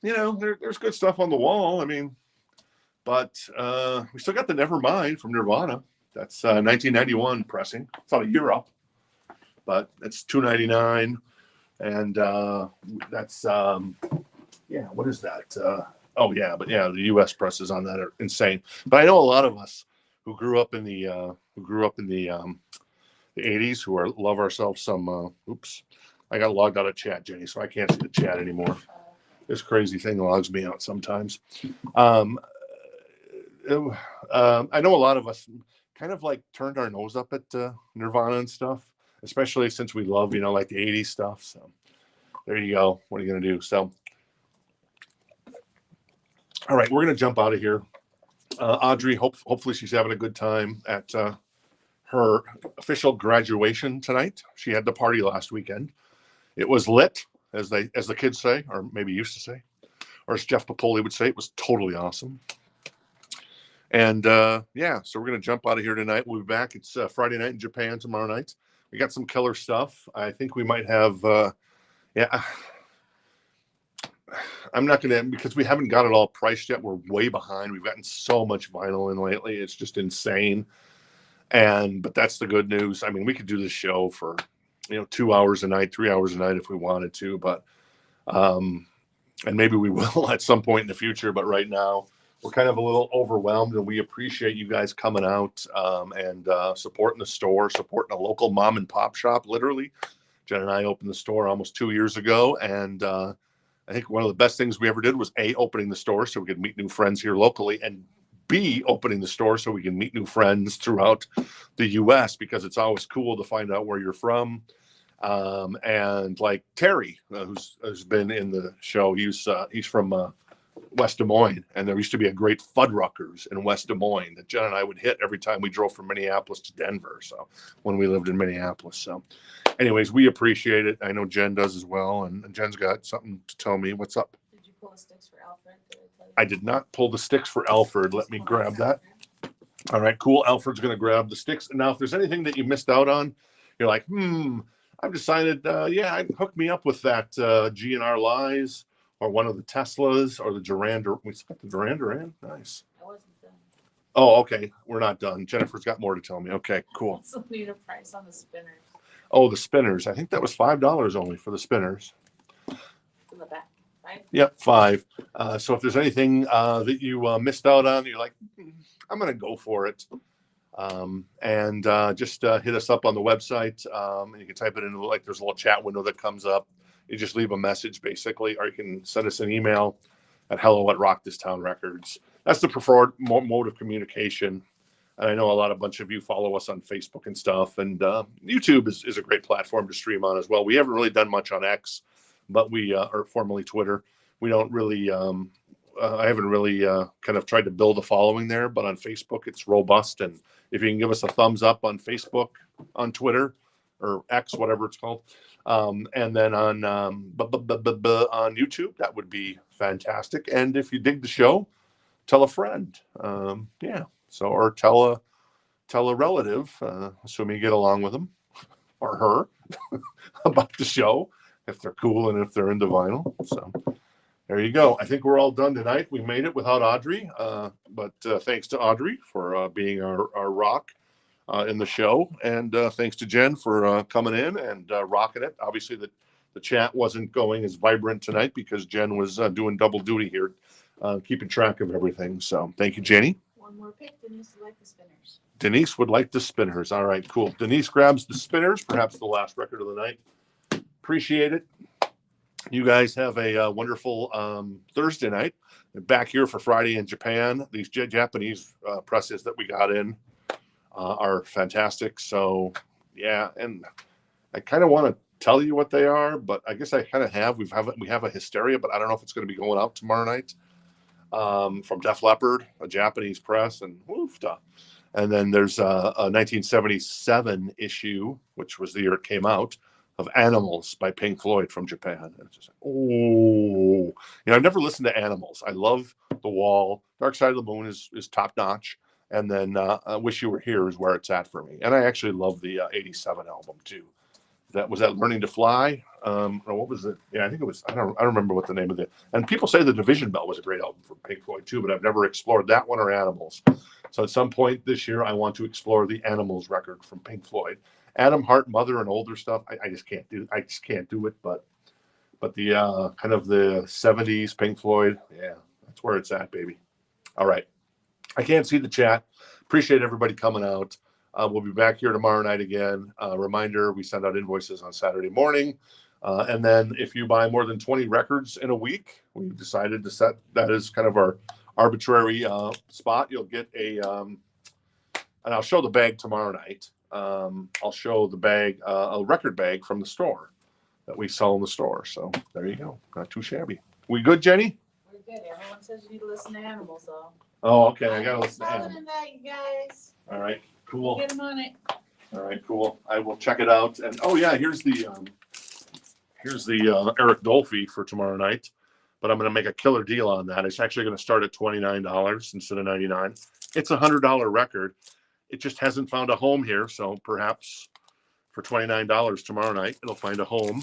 There's good stuff on the wall. I mean, but we still got the Nevermind from Nirvana. That's 1991 pressing. It's out of Europe, but it's $2.99, and that's what is that? The U.S. presses on that are insane. But I know a lot of us who grew up in the 80s who love ourselves some. Oops, I got logged out of chat, Jenny, so I can't see the chat anymore. This crazy thing logs me out sometimes. I know a lot of us kind of turned our nose up at Nirvana and stuff, especially since we love, the 80s stuff. So there you go. What are you going to do? So, all right, we're going to jump out of here. Audrey, hopefully she's having a good time at her official graduation tonight. She had the party last weekend. It was lit, as the kids say, or maybe used to say, or as Jeff Popoli would say, it was totally awesome. And so we're going to jump out of here tonight. We'll be back. It's Friday night in Japan tomorrow night. We got some killer stuff. I think we might have, I'm not going to, because we haven't got it all priced yet. We're way behind. We've gotten so much vinyl in lately. It's just insane. But that's the good news. I mean, we could do this show for, 2 hours a night, 3 hours a night if we wanted to, but, and maybe we will at some point in the future. But right now, we're kind of a little overwhelmed, and we appreciate you guys coming out and supporting the store, supporting a local mom and pop shop. Literally, Jen and I opened the store almost 2 years ago, and I think one of the best things we ever did was A, opening the store so we could meet new friends here locally, and B, opening the store so we can meet new friends throughout the U.S., because it's always cool to find out where you're from. And like Terry, who's been in the show, he's from West Des Moines, and there used to be a great Fuddruckers in West Des Moines that Jen and I would hit every time we drove from Minneapolis to Denver. So when we lived in Minneapolis. So anyways, we appreciate it. I know Jen does as well, and Jen's got something to tell me. What's up? Did you pull the sticks for Alfred? Did I tell you? I did not pull the sticks for Alfred. Let me grab that. All right, cool. Alfred's going to grab the sticks. And now if there's anything that you missed out on, you're like, I've decided, hook me up with that GNR Lies or one of the Teslas or the Duran. We got the Duran Duran. Nice. I wasn't done. Oh, okay. We're not done. Jennifer's got more to tell me. Okay, cool. Also need a price on the spinners. Oh, the spinners. I think that was $5 only for the spinners. In the back, right? Yep, $5. So if there's anything that you missed out on, you're like, I'm going to go for it. Just hit us up on the website. And you can type it in, like there's a little chat window that comes up. You just leave a message basically, or you can send us an email at hello@rockthistownrecords. That's the preferred mode of communication. And I know a bunch of you follow us on Facebook and stuff. And YouTube is a great platform to stream on as well. We haven't really done much on X, but or formerly Twitter. We don't really, I haven't really kind of tried to build a following there, but on Facebook, it's robust. And if you can give us a thumbs up on Facebook, on Twitter, or X, whatever it's called, and then on YouTube, that would be fantastic. And if you dig the show, tell a friend. So, or tell a relative, assuming you get along with them or her, about the show, if they're cool and if they're into vinyl. So there you go. I think we're all done tonight. We made it without Audrey, but thanks to Audrey for being our rock in the show, and thanks to Jen for coming in and rocking it. Obviously, the chat wasn't going as vibrant tonight because Jen was doing double duty here, keeping track of everything. So thank you, Jenny. One more pick. Denise would like the spinners. Denise would like the spinners. All right, cool. Denise grabs the spinners, perhaps the last record of the night. Appreciate it. You guys have a wonderful Thursday night. Back here for Friday in Japan. These Japanese presses that we got in are fantastic. So, yeah, and I kind of want to tell you what they are, but I guess I kind of have. We have a Hysteria, but I don't know if it's going to be going out tomorrow night. From Def Leppard, a Japanese press, and woofta. And then there's a 1977 issue, which was the year it came out, of Animals by Pink Floyd from Japan. And it's just like, I've never listened to Animals. I love The Wall. Dark Side of the Moon is top notch. And then Wish You Were Here is where it's at for me. And I actually love the 87 album too. Was that Learning to Fly? Or what was it? Yeah, I think it was. I don't remember what the name of it. And people say the Division Bell was a great album from Pink Floyd too, but I've never explored that one or Animals. So at some point this year, I want to explore the Animals record from Pink Floyd. Adam Hart, Mother, and older stuff. I just can't do. I just can't do it. But the kind of the 70s Pink Floyd, yeah, that's where it's at, baby. All right. I can't see the chat. Appreciate everybody coming out. We'll be back here tomorrow night again. Reminder, we send out invoices on Saturday morning. And then if you buy more than 20 records in a week, we've decided to set that as kind of our arbitrary spot. You'll get and I'll show the bag tomorrow night. I'll show the bag, a record bag from the store that we sell in the store. So there you go. Not too shabby. We good, Jenny? We're good. Everyone says you need to listen to Animals, though. Oh, okay. I got to listen to Animals. That, you guys. All right. Cool. Get them on it. All right, cool. I will check it out. And here's the Eric Dolphy for tomorrow night. But I'm going to make a killer deal on that. It's actually going to start at $29 instead of $99. It's a $100 record. It just hasn't found a home here, so perhaps for $29 tomorrow night it'll find a home.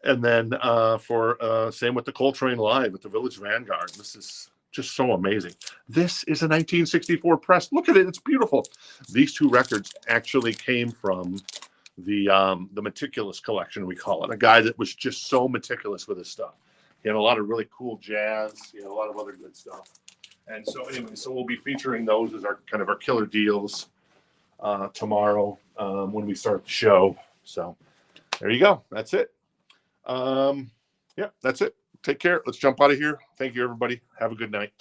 And then for same with the Coltrane Live at the Village Vanguard. This is just so amazing. This is a 1964 press. Look at it. It's beautiful. These two records actually came from the Meticulous collection, we call it. A guy that was just so meticulous with his stuff. He had a lot of really cool jazz. He had a lot of other good stuff. And so anyway, so we'll be featuring those as our kind of our killer deals tomorrow when we start the show. So there you go. That's it. Yeah, that's it. Take care. Let's jump out of here. Thank you, everybody. Have a good night.